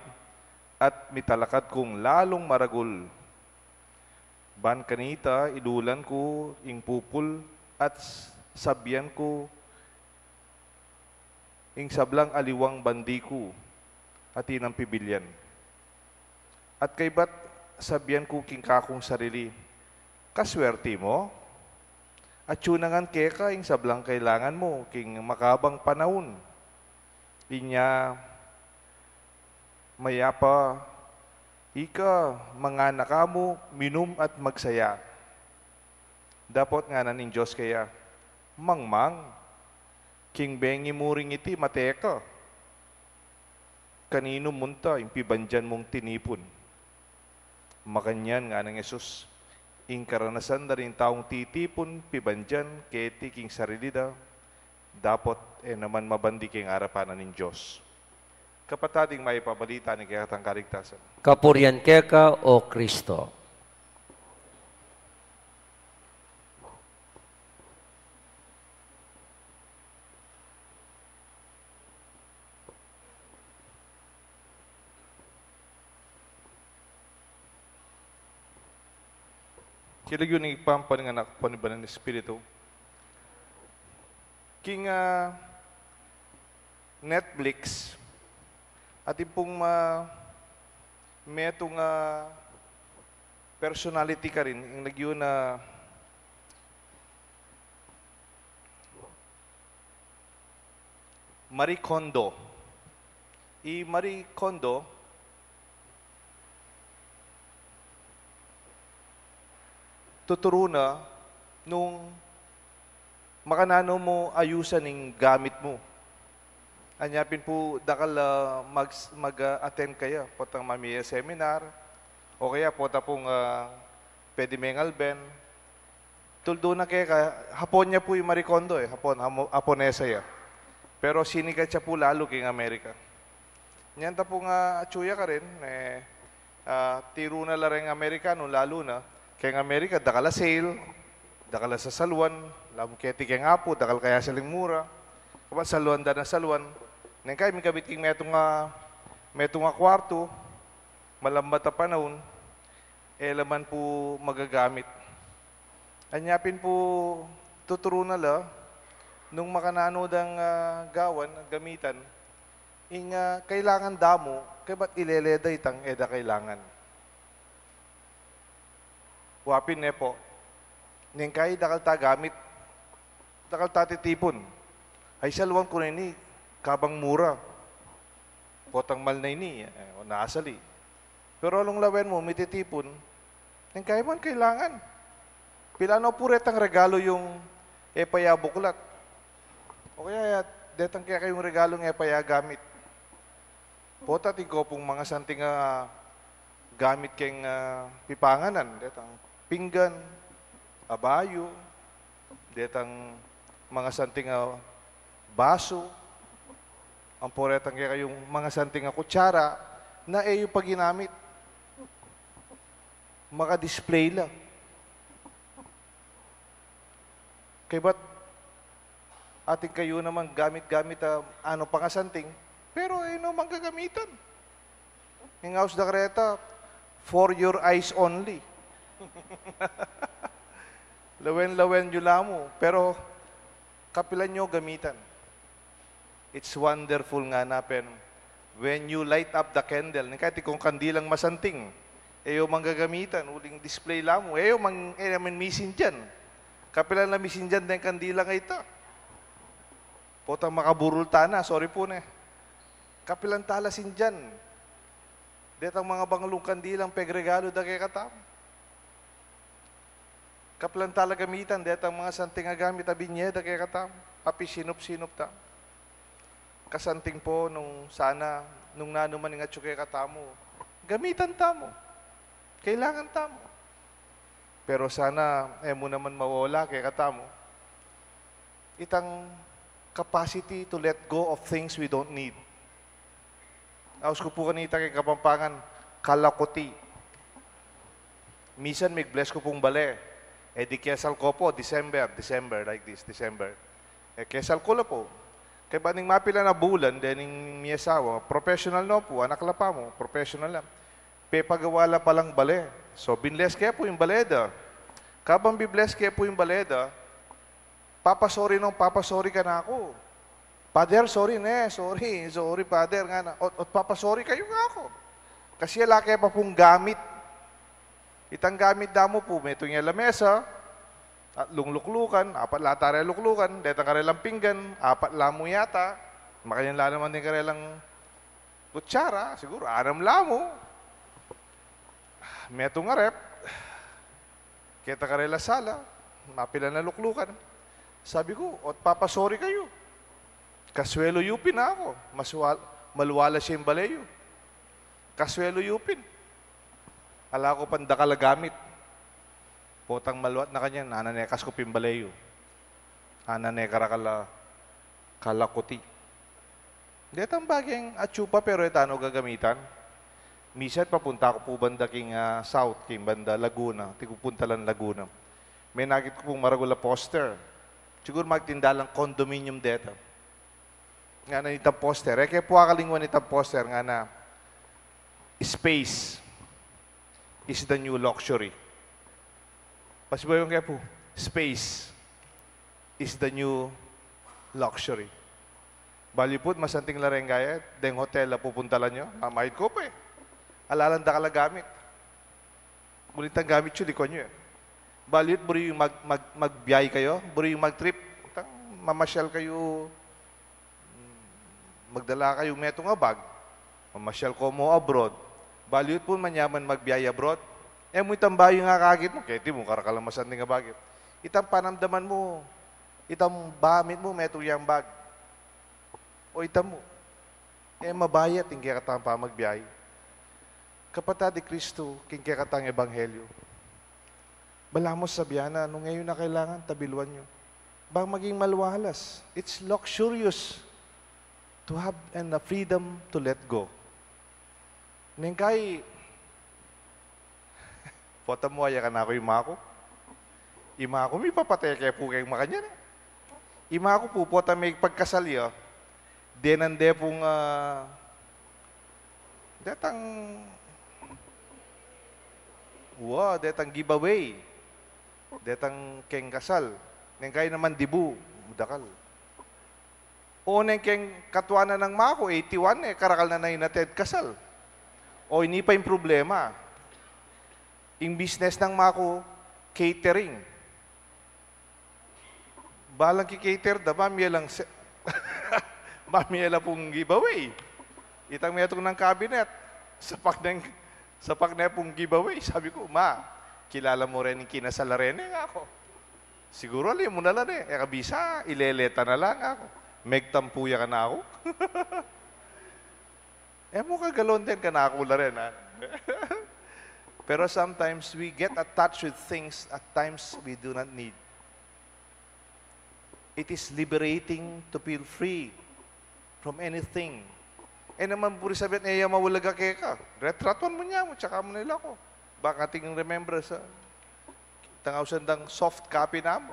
at mitalakad kong lalong maragul. Ban kanita idulan ko ing pupul at sabyan ko ing sablang aliwang bandi ko at inang pibilyan. At kay ba't sabyan ko king kakong sarili, kaswerte mo? At yunangan keka ing sablang kailangan mo, king makabang panahon. Inya, mayapa, ika, mga nakamo, minum at magsaya. Dapat nga na ning Diyos kaya, mangmang, king bengi muring iti mateka. Kanino munta, yung pibandyan mong tinipon. Makanyan nga ng Yesus, ing karanasan na rin taong titipon, pibandyan, keti king sarilida, dapat naman mabandi king arapanan ng Diyos. Kapatading may pabalita ni kayatang karigtasan. Kapurian keka o Kristo. Kailag yun ang ipampaninganak po ni Banal na Espiritu. King Netflix, at pong metong personality ka rin, yung nagyo na Marie Kondo. Marie Kondo, tuturo na nung makanano mo ayusan ng gamit mo. Anyapin po, dakal mag-attend kaya, potang mamiya seminar, o kaya pota pong pwede mengalben. Tuldo na kaya, hapon niya po yung Marie Kondo haponesa ya. Pero sinikat siya po lalo king Amerika. Niyan ta po nga atsuya ka rin, tiro na lareng Amerikano, lalo na, kaya Amerika, dakala sale, dakala sa salwan, lamang keti kaya nga po, dakal kaya siling mura, kapan salwan da na salwan, nang kaya may kabit king metong nga kwarto, malambat na panahon, laman po magagamit. Anyapin po, tuturo na la, nung makanano dang gawan, gamitan, kailangan damo, kaya ba't ileleda itang eda kailangan? Wapin ne po, ningkay dakal ta gamit, dakal ta titipon. Ay salwan ko na ini, kabang mura. Potang mal na ini, o naasali. Pero along lawen mo, may titipon, ningkay man kailangan. Pilano po retang regalo yung epaya buklat. O kaya, detang kaya kayong regalo ng epaya gamit. Pota tingko pong mga santing gamit keng pipanganan, detang pinggan, abayo, detang mga santing baso, ang poretang kaya yung mga santing kutsara, na yung pag ginamit. Maka-display lang. Kaya ba't ating kayo naman gamit-gamit pangasanting, pero naman gagamitan. Yung house da Creta, for your eyes only. Lawen-lawen nyo lamo, pero kapilan nyo gamitan. It's wonderful nga napen. When you light up the candle, kahit kung kandilang masanting, manggagamitan, uling display lamo, man misin dyan. Kapilan na misin dyan na yung kandila nga ito. Potang makaburul tana, sorry po na. Kapilan talasin dyan. Detang mga bangalong kandilang pegregalo da kay katam. Kapilan tala gamitan, detang mga santing gamit abinyeda kay katam. Api sinup-sinup ta. Kasanting po nung sana, nung nanuman nga kay katamo. Gamitan tamo. Kailangan tamo. Pero sana, mo naman mawala kay katamo. Itang capacity to let go of things we don't need. Aos ko po kanita kay Kapampangan, kalakuti. Misan may bless ko pong bale. Eh di kesal ko po, December, like this, December. Eh kesal ko la po. Kaya ba ning mapila na bulan, then ning miyasawa, professional no po, anak la pa mo, professional lang. Pepagawala palang bale. So, binles kaya po yung baleda. Kabang bibless kaya po yung baleda, papasori ka na ako. Father, sorry sorry, Father, nga na. O papasori kayo nga ako. Kasi wala kaya pa pong gamit. Itang gamit damo po, may itong yung lamesa, at lungluklukan, 4 latare luklukan, detang karelang pinggan, 4 lamo yata, makayan naman din karelang kutsara, siguro, 6 lamo. May itong rep, kita karela sala, mapila na luklukan. Sabi ko, o papasori kayo. Kaswelo yupin na ako. Maluwala siya yung balayo. Kaswelo yupin. Ala ko pandakala gamit. Potang maluwat na kanya, nananekas ko pimbalayo. Ananekara kalakuti. Detang bagay atsupa pero etano gagamitan. Minsan papunta ako po banda king south, king banda Laguna. Tigupunta lang Laguna. May nakit ko pong maragula poster. Siguro magtindalang condominium deta. Nga na itang poster. Eh kaya po akalingwan itang poster nga na space is the new luxury. Pasiba yung kaya po, space is the new luxury. Balipod, masanting lareng kaya, deng hotel na pupuntalan nyo, mamahid ko pa eh. Alalanda ka lang gamit. Mulitang gamit yun, likon nyo eh. Balit, buri yung magbiyay kayo, buri yung mag-trip, mamasyal kayo, magdala kayo metong abag, mamasyal ko mo abroad. Balit po manyaman magbiyay abroad, eh mo itang bayo nga kagit mo, kaya di mo karakalamasand nga bagit. Itang panamdaman mo, itang bamit mo, metong yung bag. O itang mo, eh mabayat, hindi katang pa magbiyay. Kapatid ni Kristo, kaya katang ebanghelyo. Balamos sabiana, nung ngayon na kailangan, tabiluan nyo. Bang maging malwalas. It's luxurious to have and the freedom to let go. Nengkay, pota mo aya ka na ako imako. Imako, may papatay kaya po kayong makanya. Imako po, pota may pagkasalya, denande pong, detang giveaway. Detang keng kasal. Nengkay naman dibu, mudakal. O nengkeng katwanan ng mako, 81 eh, karakal na inated kasal. O hindi pa yung problema. Yung business ng mako, catering. Balang ki-cater da, mamaya lang, mamaya lang pong giveaway. Itang may itong ng cabinet. Sapak na pong giveaway. Sabi ko, ma, kilala mo rin yung kinasalarin nga ako. Siguro alam mo na lang eh. Kabisa, ileleta na lang ako. Megtampuya ka na ako. Mo kagalon din ka na ako na rin. Ha? Pero sometimes we get attached with things at times we do not need. It is liberating to feel free from anything. Naman puri sabihin, mawalaga kaya ka. Retratuan mo niya mo, tsaka mo nila ko. Baka ting remember sa tangaw sandang soft copy na mo.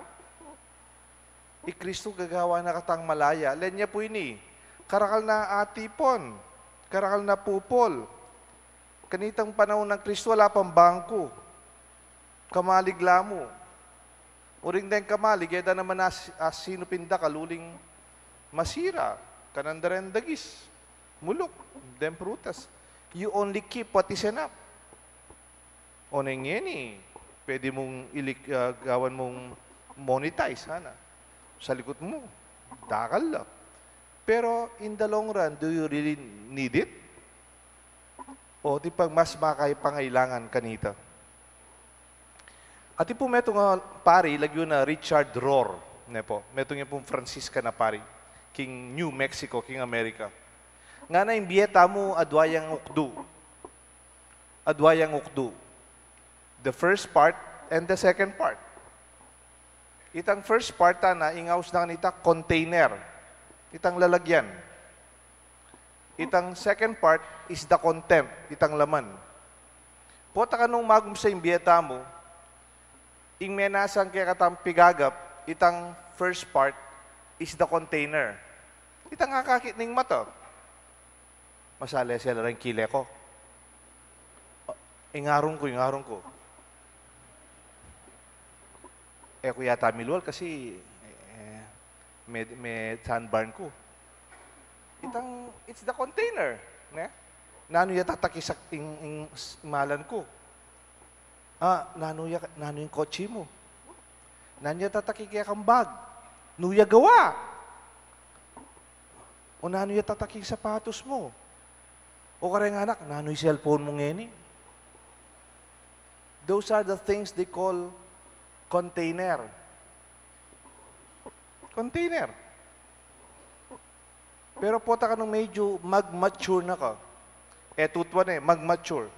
Kristo gagawa na katang malaya. Lenya po ini. Karakal na atipon. Karakal na pupol. Kanitang panahon ng Kristo, wala pang bangko. Kamalig lamo. Uring din kamalig, eda naman sinupinda kaluling masira. Kanandaren dagis. Mulok. Dem prutas. You only keep what is enough. O nang yan pwede mong gawan mong monetize, hana. Sa likod mo, dakal lang. Pero in the long run, do you really need it? O di pag mas pangailangan kanita. At po metong pari, lagyo na Richard Rohr. Metong yung pong Francisca na pari. King New Mexico, King America. Nga na imbiyeta mo adwayang ukdu. Adwayang ukdu. The first part and the second part. Itang first part na ingaws na kanita, container. Itang lalagyan. Itang second part is the content. Itang laman. Pota ka nung magum sa imbiyeta mo, ing menasan kaya katang pigagap, itang first part is the container. Itang kakakit ning mata. Masala sila rin kile ko. Ingarong ko. Ko yata milwal kasi may sunburn ko. It's the container. Ne? Nano yata takisak ing malan ko. Nano yung kotse mo. Nano yata takikaya kang bag. Nuya gawa. O nano yata taking sapatos mo. O kareng anak, nano yung cellphone mo ngeni. Those are the things they call container. Container. Pero po ta ka nung medyo mag-mature na ka. Tutwa na mag-mature.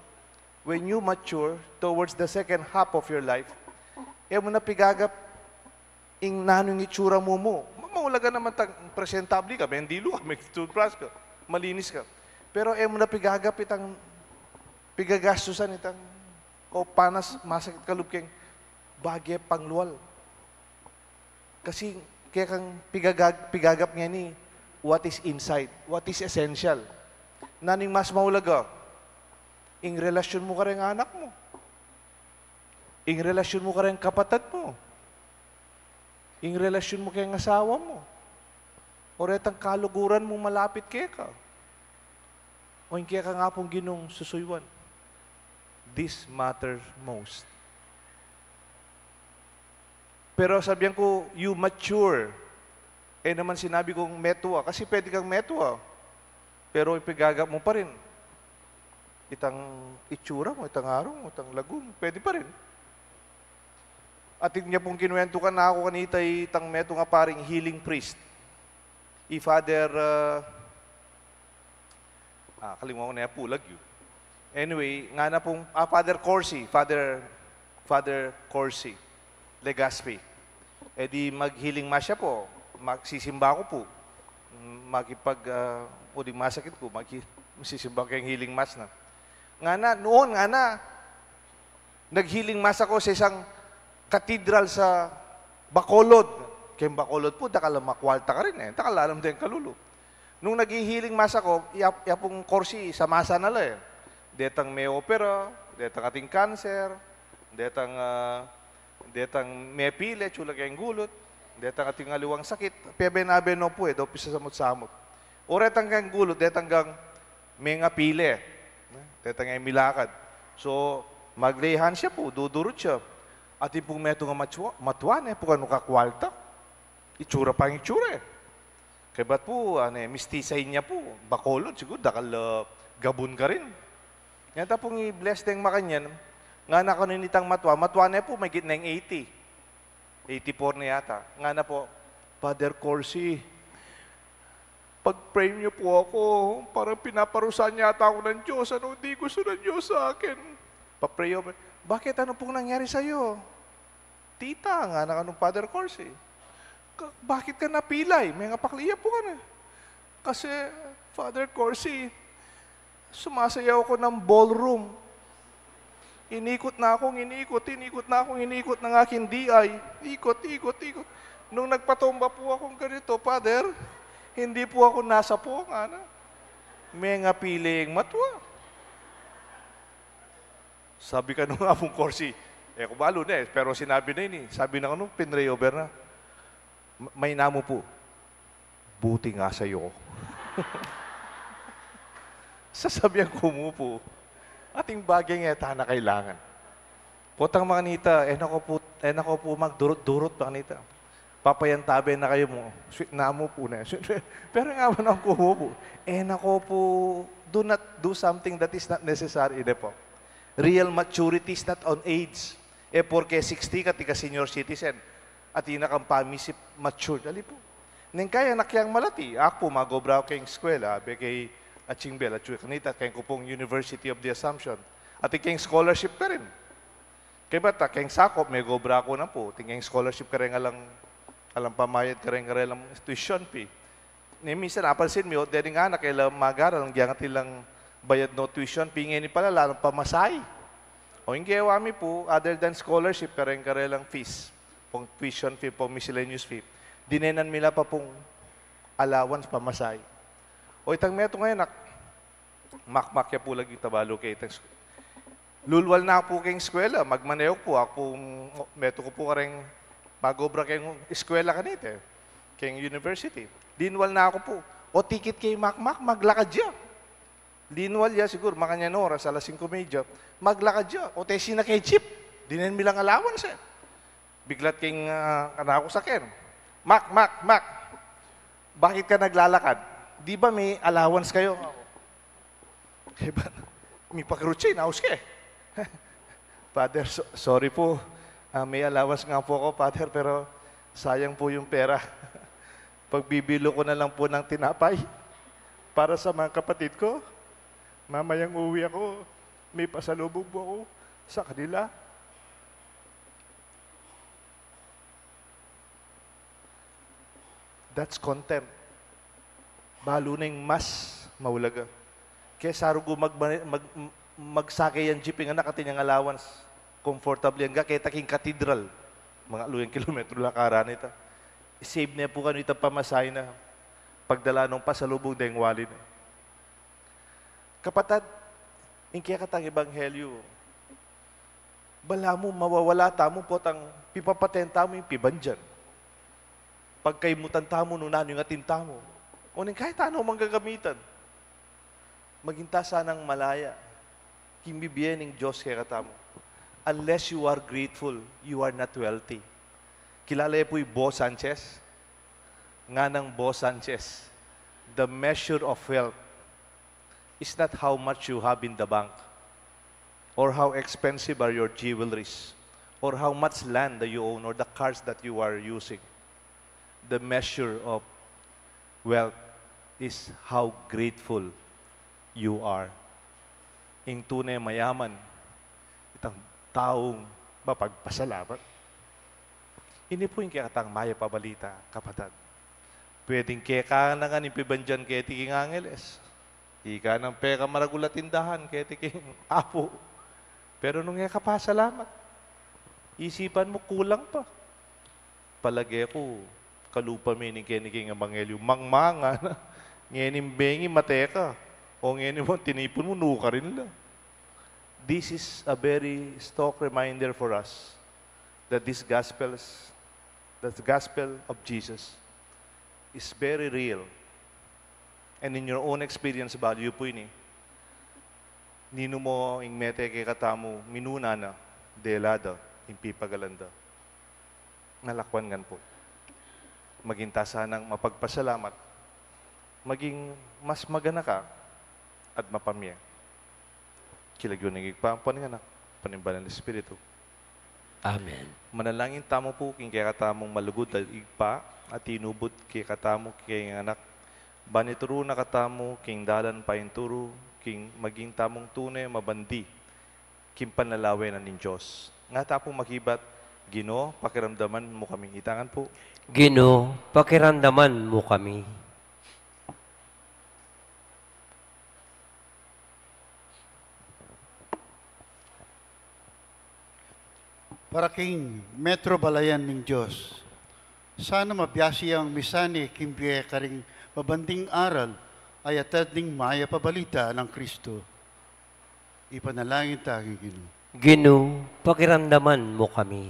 When you mature towards the second half of your life, mo na pigagap ing nanong itsura mo. Maulaga naman presentable ka, may dilo ka, may toothbrush ka, malinis ka. Pero mo na pigagap itang pigagastusan itang o panas masakit kalupkeng bagay pangluwal. Kasi kaya kang pigagap nga ni what is inside, what is essential. Naning mas maulaga, ing relasyon mo ka rin anak mo. Ing relasyon mo ka rin kapatid mo. Ing relasyon mo kayong asawa mo. O retang kaluguran mo malapit kaya ka. O yung kaya ka nga pong ginong susuywan. This matters most. Pero sabihan ko, you mature. Naman sinabi kong metua. Kasi pwede kang metua. Pero ipigagap mo pa rin. Itang itsura mo, itang araw mo, itang lagun. Pwede pa rin. At niya pong kinuwento ka na ako kanita itang meto nga paring healing priest. Father, kalimutan ko na pulag yun. Anyway, nga na pong, Father Corsi, Father Corsi, Legazpi. Di mag-healing mass siya po, magsisimba ko po. Pwedeng masakit ko, magsisimba ko yung healing mass na. Noon, nag-healing mass ako sa isang katedral sa Bacolod. Kaya Bacolod po, dakala makwalta ka rin eh. Dakala alam din kalulo. Nung nag-healing mass ako, yapong Corsi, sa masa nala eh. Detang may opera, detang ating cancer, detang may pile, chula kayong gulot, detang ating aliwang sakit. Pebe-nabe no po daw pisa samot-samot. O retang kayong gulot, detang gang may nga pile. Detang ay milakad. So, maglehan siya po, dudurot siya. At yung pong meto nga matuan po kano kakwalta. Itsura pa yung itsura eh. Kaya ba't po, mistisay niya po, Bacolod, siguro, dakal gabon ka rin. Yan tapong i-bless na yung makanyan, nga na kaninitang matwa na po, may gitna yung 80. 84 na yata. Nga na po, Father Corsi, pag-pray niyo po ako, parang pinaparusahan yata ako ng Diyos, hindi gusto ng Diyos sa akin. Pa-pray ako, bakit ano pong nangyari sa'yo? Tita, nga na kanong Father Corsi. Bakit ka napilay? May nga pakliya po ka na. Kasi, Father Corsi, sumasayaw ko ng ballroom. Inikot na akong inikot ng aking DI. Ikot. Nung nagpatumba po akong ganito, Father, hindi po ako nasa po, nga na. May nga piling matwa. Sabi ka nung apong Corsi, kubalo na pero sinabi na yun Sabi na ano, pinray-over na. May namo po. Buti nga sa'yo. Sasabihan ko mo po, ating bagay nga na kailangan. Potang mga nita, nako po magdurot-durot mga nita. Papayantabi na kayo mo. Sweet namo po na. Pero nga man ako po, nako po, do not do something that is not necessary. Po. Real maturity is not on age. Porque 60 ka, tika senior citizen. At inakang pamisip mature. Dali po. Neng kaya nakyang malati. Ako, magobra ko kayong eskwela. Abe kay Achingbel. At kanita, kayong kupong University of the Assumption. At kayong scholarship ka rin. Kaya bata, kayong sakop, may gobra ko na po. Tingkayong scholarship ka rin alang pamayad ka rin alang tuition fee. Minsan, napansin mo, dahil nga na kailang mag-aral, ang giyangat ilang bayad no tuition fee, ngayon pala, lalong pamasay. O yung kewami po, other than scholarship, kareng-karelang fees, pong tuition fee, pong miscellaneous fee, dinenan nila pa pong allowance pamasay. O itang meto ngayon, makmakya po lagi tabalo kay itang lulwal na po kayong eskwela, magmaneo po, ako meto ko po kareng pagobra kayong eskwela kanite, kayong university. Linwal na ako po. O ticket kay makmak, maglakad siya. Linwal ya siguro, makanya oras, alas 5:30, maglakad siya. O tesi na kay chip, dinen bilang allowance eh. Biglat kayong kanako sa ken. Mak, bakit ka naglalakad? Di ba may allowance kayo? Diba? May pakirutsi, naus ka eh. Father, sorry po. May allowance nga po ako, Father, pero sayang po yung pera. Pagbibilo ko na lang po ng tinapay para sa mga kapatid ko. Mamayang uwi ako, may pasalubong po ako sa kanila. That's contempt. Balo na yung mas maulaga. Kaya sarugo magsakay ang jeep nga nakatin yung allowance. Comfortable yan ga, kaya taking cathedral. Mga luyang kilometro lakaran ito. I-save niya po kanito pamasay na pagdala ng pasalubong na yung walid. Kapatid, yung kaya katang ebanghelyo, bala mo, mawawala tamo po tang pipapatenta mo yung pibandyan. Pagkaimutan tamo, nunan yung atin tamo. O kahit ano mang gagamitan. Maginta sanang malaya. Kimbibiyen ng Diyos kaya katamo. Unless you are grateful, you are not wealthy. Kilala po yung Bo Sanchez? Nga ng Bo Sanchez, the measure of wealth is not how much you have in the bank, or how expensive are your jewelries, or how much land that you own, or the cars that you are using. The measure of wealth is how grateful you are. Ing tunay mayaman, itang taong mapagpasalamat. Ini po yung kaya maya pabalita, kapatid. Pwedeng kaya ka na nga nipibandyan kaya tiking angeles. Ika ng peka maragulatindahan kaya tiking apo. Pero nung ka pa, salamat. Isipan mo, kulang pa. Palagi ko, kalupa mining keniking ebangelyo, mangmanga na. Ngayon bengi mateka. O ngayon mo, tinipon mo, nuka rin lang. This is a very stark reminder for us that the gospel of Jesus is very real. And in your own experience, value po ini. Nino mo ing mete kay katamu, minuna na, delada, impipagalanda. Nalakwan gan po. Maginta sanang mapagpasalamat, maging mas magana ka, at mapamye. Kilagyo ng igpampan nga na, panimbalan ng Espiritu. Amen. Manalangin tamo po, king kaya katamong malugod at igpa, at inubot kay katamo kay anak. Banituro na katamo, king dalan pa turo, king maging tamong tunay, mabandi, king panlalawe na ning Diyos. Nga tapong makibat, Ginoo, pakiramdaman mo kaming itangan po. Ginoo, pakiramdaman mo kami. Para king Metro Balayan ng Diyos, sana mabiyasi ang misani kimbiye karing mabanding aral ay atad ning maya pabalita ng Kristo. Ipanalangin taging Ginoo. Ginoo, pakiramdaman mo kami.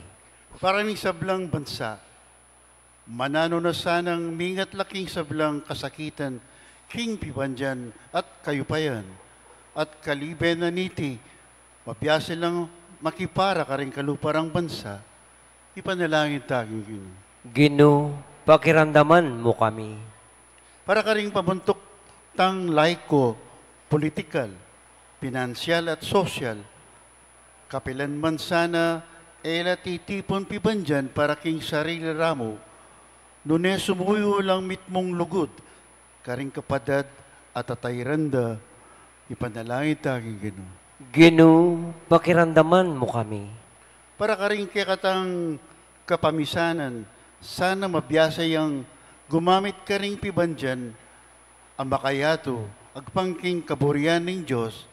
Para ning sablang bansa, manano na sanang mingat laking sablang kasakitan, king pibandyan at kayupayan, at kaliben na niti, mabiyasi lang makipara ka rin kaluparang bansa, ipanalangin taging Ginoo. Ginoo, pakiramdaman mo kami. Para ka rin pamuntok tang laiko, politikal, pinansyal at sosyal, kapilanman sana ela titipon pibandyan para king sarili ramo, nune sumuyo lang mitmong lugod, karing kapadad at atayranda, ipanalangin taging Ginoo. Ginoo, pakiramdaman mo kami. Para ka rin katang kapamisanan, sana mabiyasa yang gumamit ka rin pibandyan ang makayato, agpangking kaburian ng Diyos,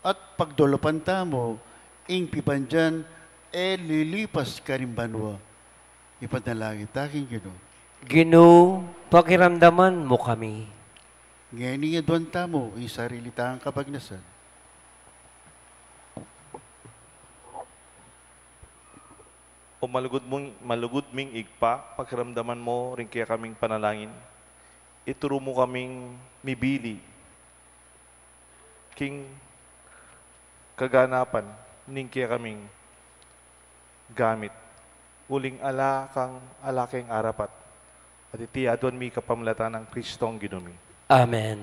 at pagdulapan mo, ing pibandyan, lilipas ka rin banwa. Ipanalangin taking Ginoo. Ginoo, pakiramdaman mo kami. Ngayon nga doon tamo, sarili tang kabagnasan. O malugod ming igpa, pakiramdaman mo rin kaya kaming panalangin. Ituro mo kaming mibili. King kaganapan, ning kaya kaming gamit. Uling ala kang arapat. At itiyadon mi kapamlatan ng Kristong ginumi. Amen.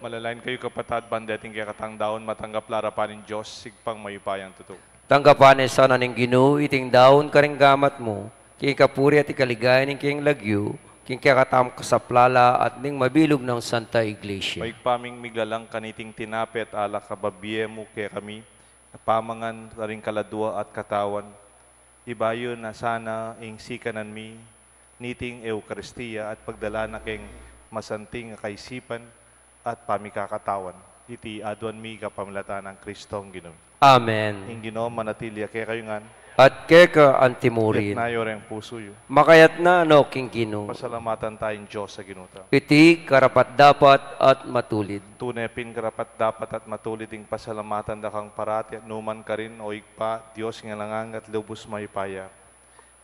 malalain kayo kapatad, bandeting kaya katang daon, matanggap larapanin Diyos, sigpang mayupayang totoo. Tanggapan ni sana ning Ginoo iting daon karing gamat mo, king kapuri at ikaligayan ning king lagyo, king kakatam kasaplala at ning mabilog ng Santa Iglesia. Maigpaming miglalang kaniting tinapet ala kababiye mo kaya kami, pamangan ring kaladwa at katawan, ibayo na sana ing sikanan mi, niting Eucharistia at pagdala na king masanting kaisipan at pamikakatawan. Iti adwan mi kapamlatan ng Kristong Ginoo. Amen. Ing Ginoo manatilya kaya kayo ngan, At keka antimurin, na yoreng puso yo. makayat na no king Ginoo. Pasalamatan tayong Diyos sa ginuta. Iti karapat dapat at matulid. Tunepin karapat dapat at matulid ing pasalamatan da kang parati at numan ka rin o igpa, Diyos nga langang at lubos maypaya.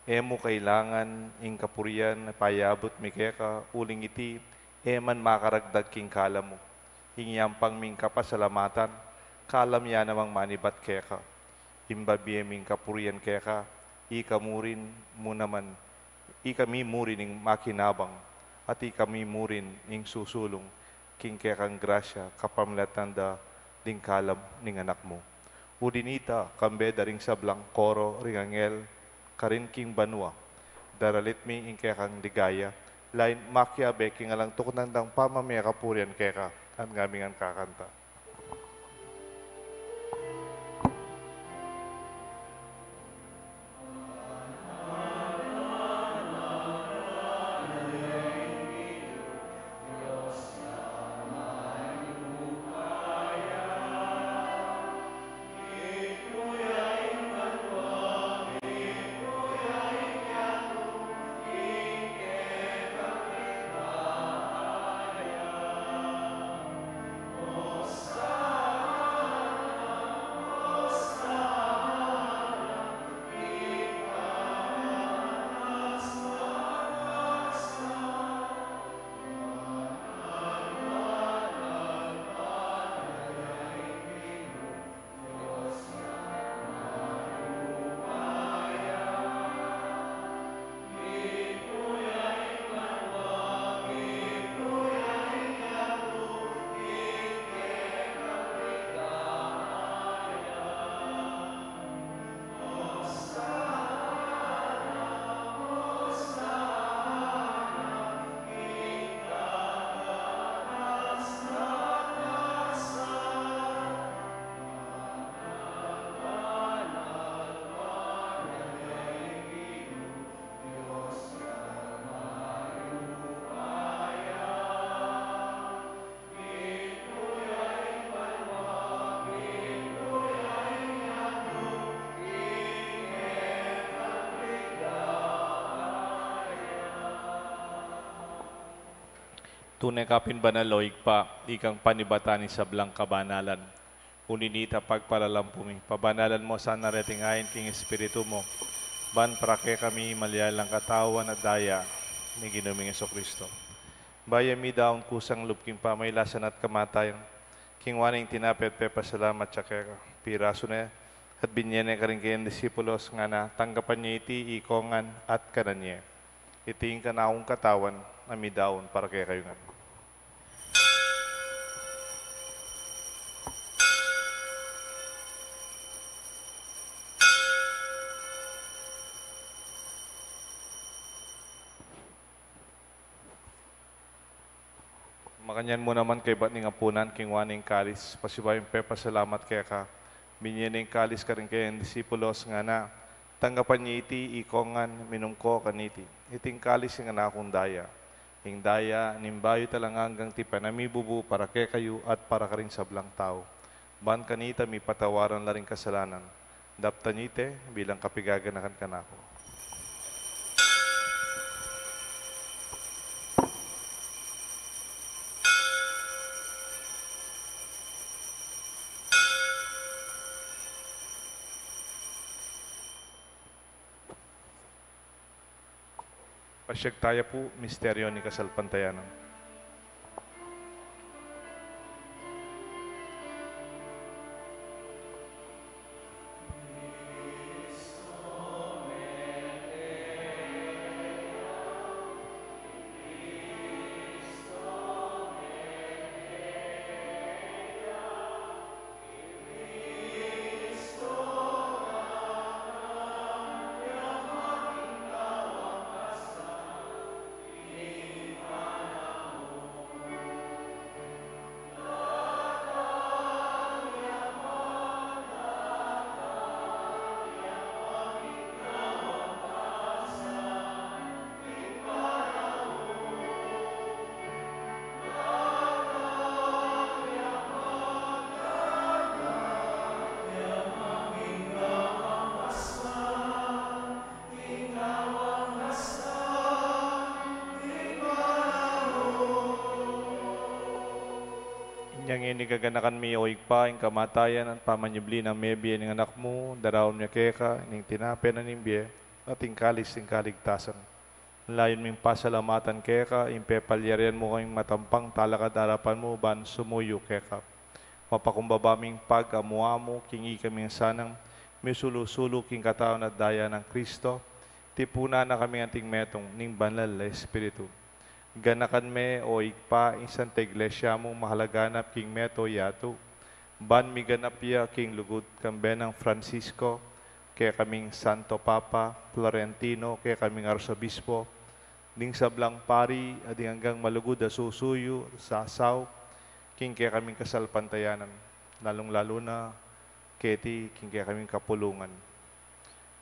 Emo kailangan ing kapurian, payabot mi keka, uling iti, eman makaragdag king kala mo. Hingiyampang ming kapasalamatan, kalam ya namang manibat keka. Imbabiye ming kapurian keka, ikamurin mo naman, ikami murin ing makinabang, at ikami murin ing susulong, king kekang grasya, kapamlatan da ding kalam ning anak mo. Udinita, kambe daring sablang koro, ringangel, karin king banwa, daralit mi ing kekang ligaya, lain makyabe king alang tuknandang pamamaya kapurian keka, at ngamingan kakanta. Tunay kapin banaloig pa, ikang panibatan sa blang kabanalan. Uninita pagpalalampumi, pabanalan mo sana retingayin king espiritu mo. Ban prake kami malyalang katawan at daya ni Ginuming Kristo. Bayami daon kusang lupking pamaylasan at kamatayan. King waning tinapet pasalamat tsaka piraso na at binyene ka rin kayong disipulos nga na tanggapan niya iti ikongan at kananye. Iting kanaong katawan na midaon para kaya kayo nga. Makanyan mo naman kay ba't ning apunan, king waning kalis, pasibayong pasalamat kaya ka. Binyaning kalis ka rin kayong disipulos nga na, tanggapan niya iti, ikongan, minum ko kaniti. Iting kalis nga na akong daya. Ing daya, nimbayo talang hanggang tipa na bubu para kay kayo at para ka rin sa blang tao. Ban kanita, mi patawaran na rin kasalanan. Dapta nite, bilang kapigaganakan ka na ako. Pasyag tayo po, misteryo ni Kasalpantayanan. Kaya inigaganakan mi o igpa, ing kamatayan, at pamanyubli ng mebi, ng anak mo, darawon niya keka, ining tinapen na nimbiye, at ing kalis, ing kaligtasan. Layon ming pasalamatan keka, impepalyarian mo kayong matampang talakad harapan mo, ban sumuyo keka. Mapakumbabaming pag-amuamo, kingi kaming sanang, may sulu-sulu king katawan at daya ng Kristo, tipuna na kami ating metong, ning banal na Espiritu. Ganakan me o igpa, isang iglesia mo, mahalaganap king meto yato, ban mi ganap ya king lugod kambe ng Francisco, kaya kaming Santo Papa, Florentino, kaya kaming Arsobispo, ding sablang pari, ading hanggang malugod na susuyo, sasaw, king kaya kaming kasalpantayanan, lalong-lalo na, keti, king kaya kaming kapulungan.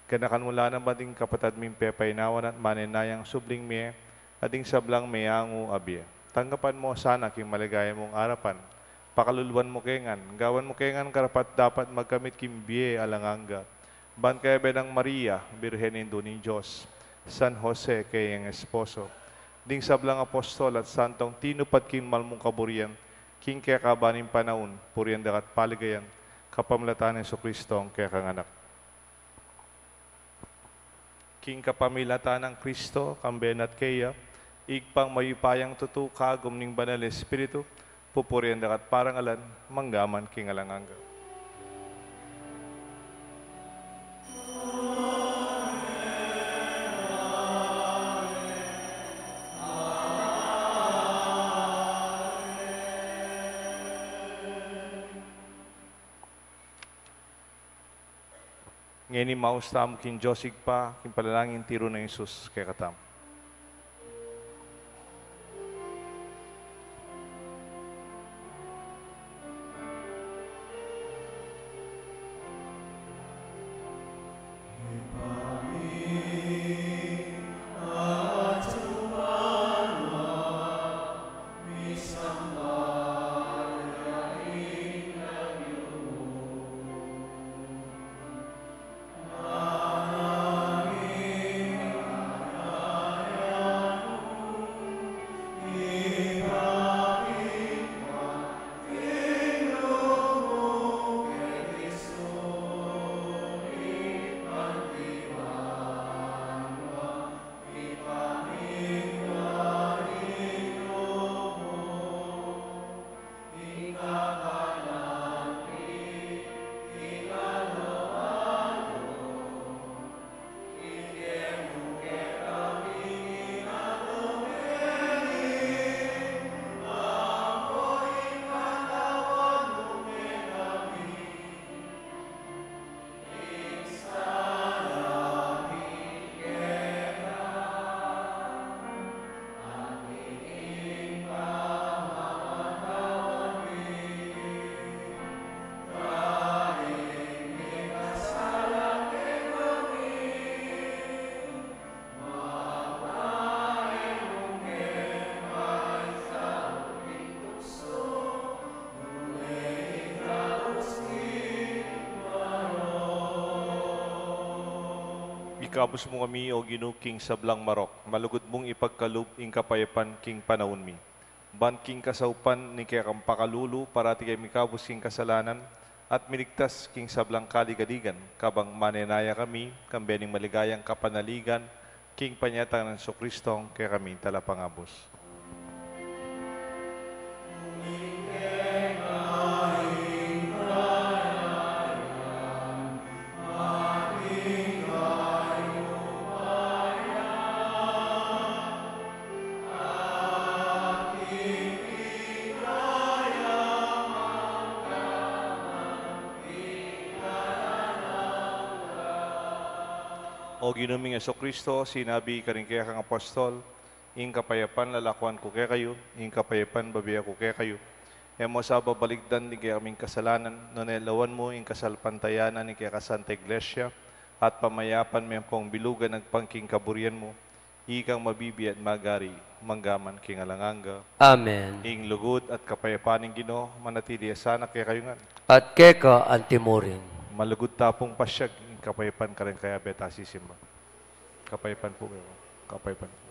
Ganakan mula ng bating kapatad ming pepainawan at maninayang subling miye, ading sablang mayangu abye. Tanggapan mo sana king maligaya mong arapan, pakaluluan mo kengan, gawan mo kengan karapat dapat magkamit kimbiye alanganga, ban kaya benang Maria, Birhen Indo ni Diyos, San Jose kayang esposo, ding sablang apostol at santong tinupat king malmong kaburian, king kaya kabaning panahon, puriyan dakat paligayan, kapamilatan ng Kristo ang kaya kanganak. King kapamilatan ng Kristo, kamben at kaya, igpang mayupayang tutu kagum ning banal Espiritu, pupuriyan dakat parangalan, manggaman king alanganga. Ngayon maus tamo kin Josig pa, kin palalangin tiro ng Isus kay katam. Ikabos mo kami o ginuking sablang marok, malugod mong ipagkalub ing kapayapan king panahon mi. Ban king kasaupan ni kaya kang pakalulu para ti kay mikabos king kasalanan at miligtas king sablang kaligadigan kabang manenaya kami kambening maligayang kapanaligan king panyatang ng Kristong kaya kami talapangabos. O ginuming Kristo, sinabi ka rin kaya kang apostol, ing kapayapan lalakuan ko kaya kayo, ing kapayapan babiya ko kaya kayo. E mo sa babaligdan ni kaya kaming kasalanan, nunelawan mo ing kasalpantayanan ni kaya kasanta iglesia, at pamayapan may pong bilugan nagpangking kaburian mo, ikang mabibi at magari, manggaman king alanganga. Amen. Ing lugod at kapayapan ng Ginoo, manatili sana kaya kayo nga. At keka antimurin. Malugod tapong pasyag, kapayapan ka rin kaya beta sisimba. Kapayapan po kayo. Kapayapan po.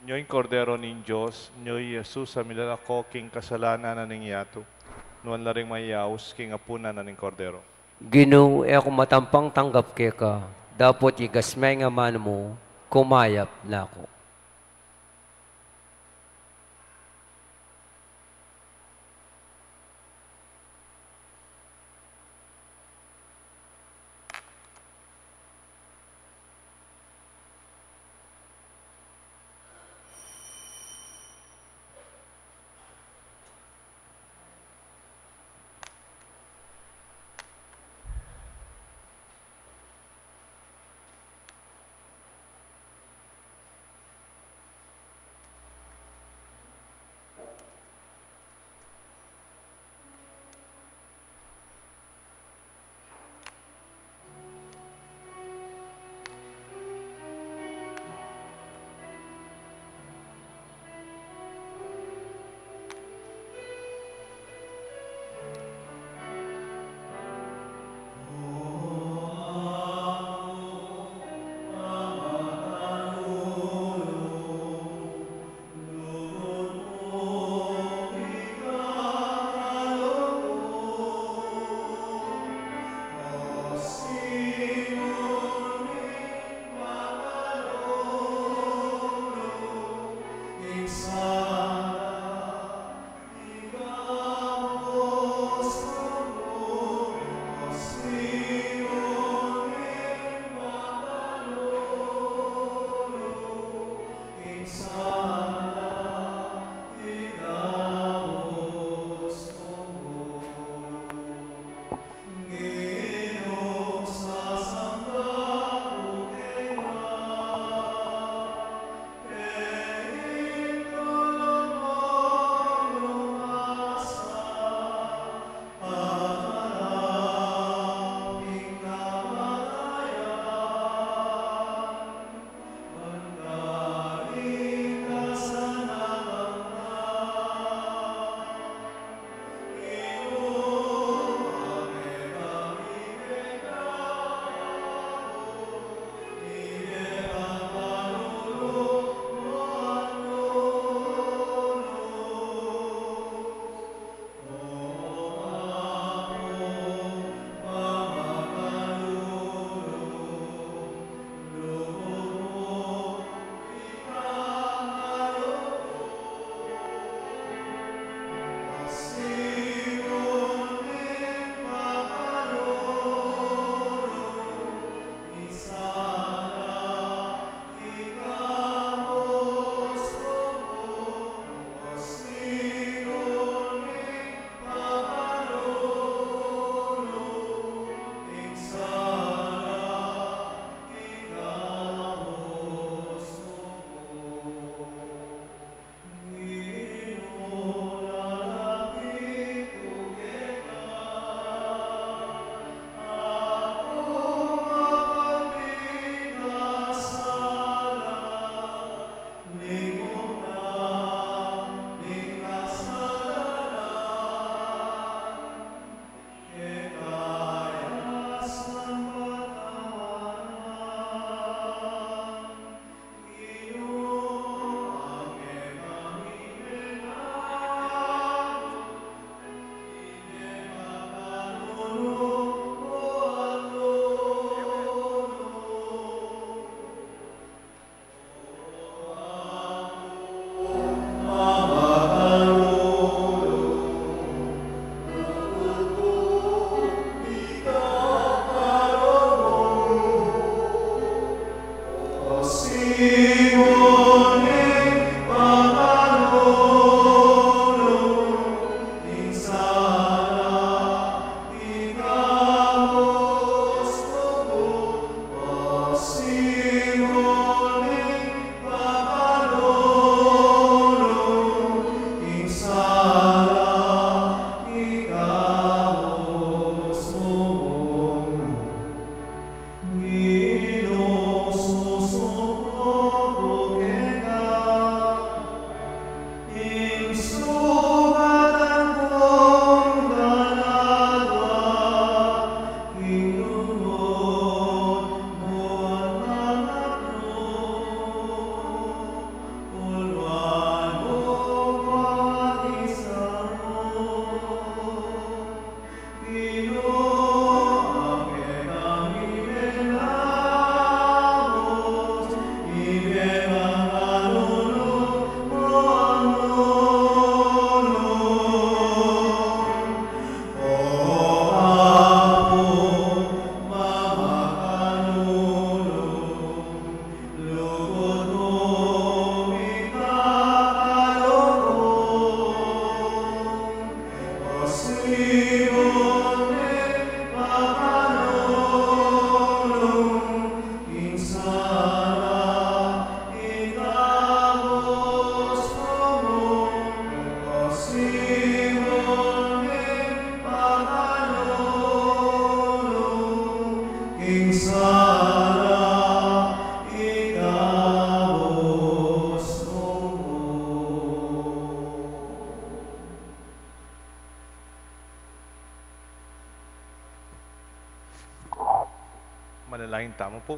Nyo'y kordero ning Diyos, nyo'y Jesus sa milalako king kasalanan na ning yato. Nuan na rin mayaos king apuna na ning kordero. Ginoo, ako matampang tanggap keka. Dapat igasmay nga man mo, kumayap na ako. Ginoo, susuko tamo po.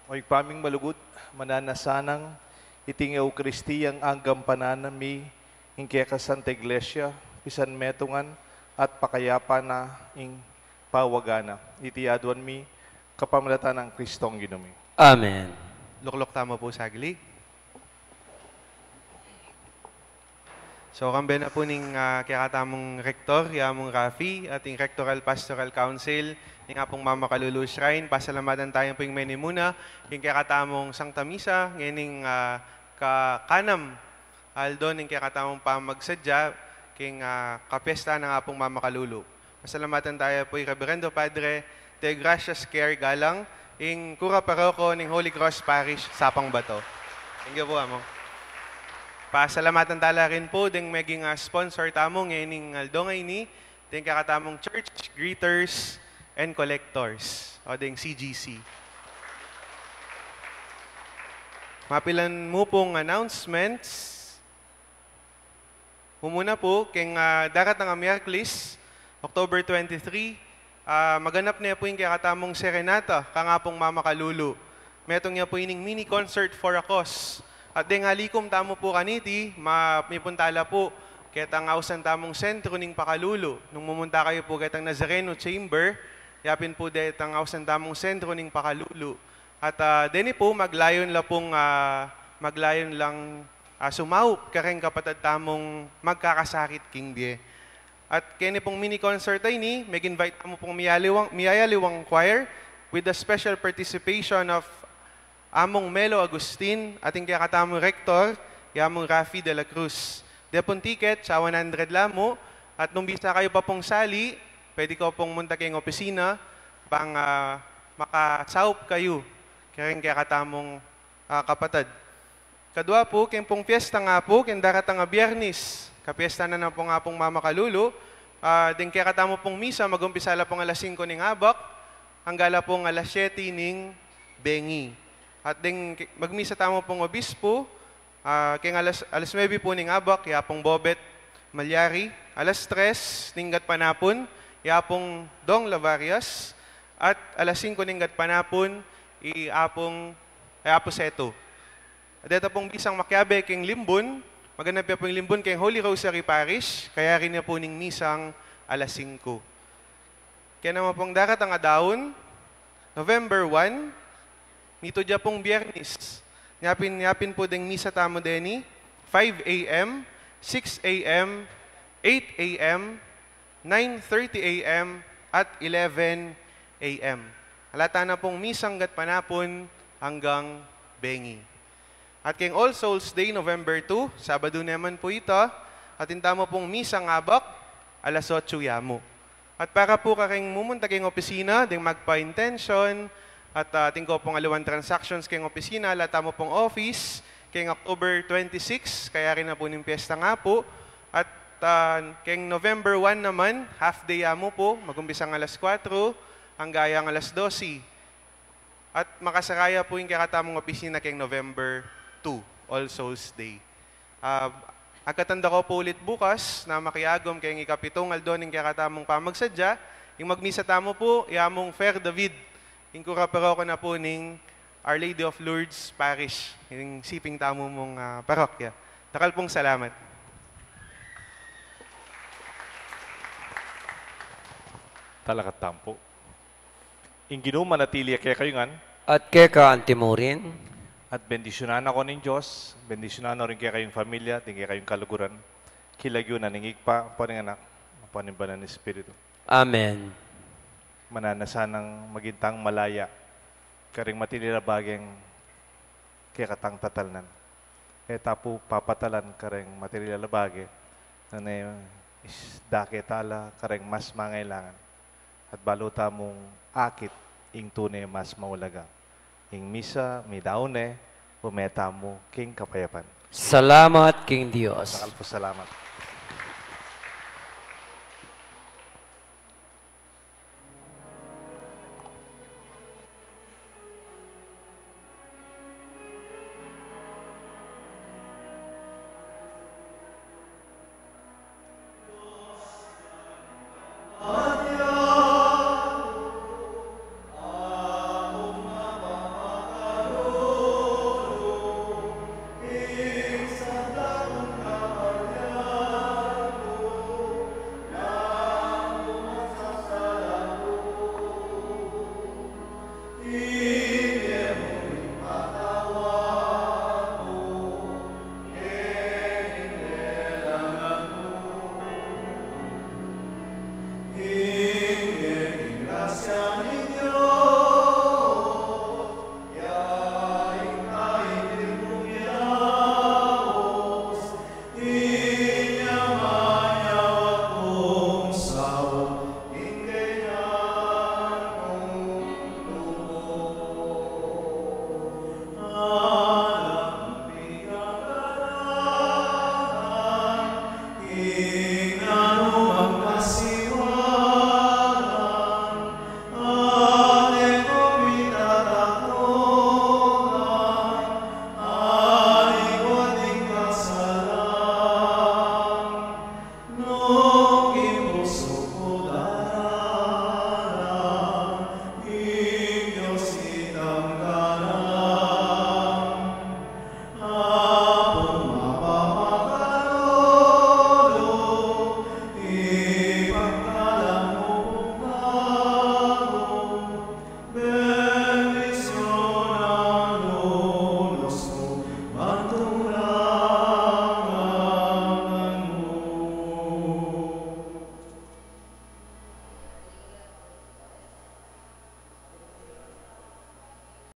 O paming malugod, mananasanang iting Eukristiyang anggam pananami, ingkaya ka Santa Iglesia, pisan metungan, at pakayapa na ing pawagana. Itiyaduan mi, kapamalatan ng Kristong ginumi. Amen. Luklok tamo po sagli. So kambe na po ning kakatamong rektor, yamong Rafi, ating Rectoral Pastoral Council, yung nga pong Mama Kalulu Shrine. Pasalamatan tayo po yung menimuna, yung kakatamong Sancta Misa, ngayon kanam Aldo, yung kakatamong pamagsadya, king kapesta na nga pong Mama Kalulu. Pasalamatan tayo po yung Reverendo Padre De Gracias Care Galang, yung Kura Paroko ng Holy Cross Parish, Sapang Bato. Thank you po, amo. Pasalamatan tala rin po ding maging sponsor tamong ngayon Aldo ngayon ding kakatamong church greeters and collectors o ding CGC. Mapilan mo pong announcements. Muna po, keng darat ng Miyerkules, October 23, maganap niya po yung kakatamong serenata, kangapong Mama Kalulu. Metong niya po yung mini concert for a cause. At ding halikom tamo po kaniti, mipuntala po, ketang ausan tamong sentro ning Pakalulu. Nung mumunta kayo po ketang Nazareno Chamber, yapin po detang ausan tamong sentro ning Pakalulu. At deni po, maglayon lang sumaup, kareng kapatid tamong magkakasakit kingdye. At kini pong mini concert ay ni, mag-invite mo pong miyayaliwang choir with the special participation of among Melo Agustin, ating kakatamong rektor, yamong Rafi de la Cruz. Depon ticket, sa 100 lamo, at nung bisa kayo pa pong sali, pwede ko pong munta kayong opisina, pang makasaup kayo, kaya kakatamong kapatid. Kadua po, kaya pong fiesta nga po, kaya daratang Biyernes, kapiesta na po nga pong Mama Kalulu, din kaya katamo pong misa, mag-umpisala pong alas 5 ning abak, hanggang pong alas 7 ning bengi. At ding magmisa tamo pong obispo, kaya alas 9 po ning abak, yapong Bobet Malyari, alas 3 ninggat panapon, yapong Dong Lavarias, at alas 5 ninggat panapon, iapong Apo Seto. At ito pong bisang Makiabe king Limbon, magandang po yung Limbon king Holy Rosary Parish, kaya rin niya po ning misang alas 5. Kaya naman pong darat ang adaon, November 1, nito dya pong Biyernes. Yapin po ding misa tamo deni, 5 a.m., 6 a.m., 8 a.m., 9:30 a.m., at 11 a.m. Halata na pong misang gat panapon hanggang bengi. At keng All Souls Day, November 2, Sabado naman po ito, at intamo pong misang abak, alas 8 yamo. At para po kaking mumunta keng opisina, ding magpa-intention, at ating ko pong aliwan transactions keng opisina, lata mo pong office, keng October 26, kaya rin na po ng piyesta nga po. At keng November 1 naman, half day mo po, mag-umpisang alas 4, hanggang alas 12. At makasaraya po yung kakatamong opisina keng November 2, All Souls Day. Agkatanda ko po ulit bukas na makiagom keng ikapitong aldon yung kakatamong pamagsadya, yung magmisa tamo po, yamong Fair David, yung kura-paroko na po ning Our Lady of Lourdes Parish, yung siping tamo mong parokya. Nakal pong salamat. Talakat tampo. Ing ginuma natili kaya kayo ngan. At keka antimurin. At bendisyonan ako ng Diyos. Bendisyonan rin kaya kayong pamilya, tingin kayong kaluguran. Kilagyo na ningig pa, anak, panimbanan ng Espiritu. Amen. Mananasanang magintang malaya, karing matilira bageng kaya katang tatalnan. Tapo papatalan karing matilira bagay na isdake tala karing mas mangailangan. At baluta mong akit ing tunay mas maulaga. Ing misa, may daone, umeta mo king kapayapan. Salamat, King Dios. Salamat.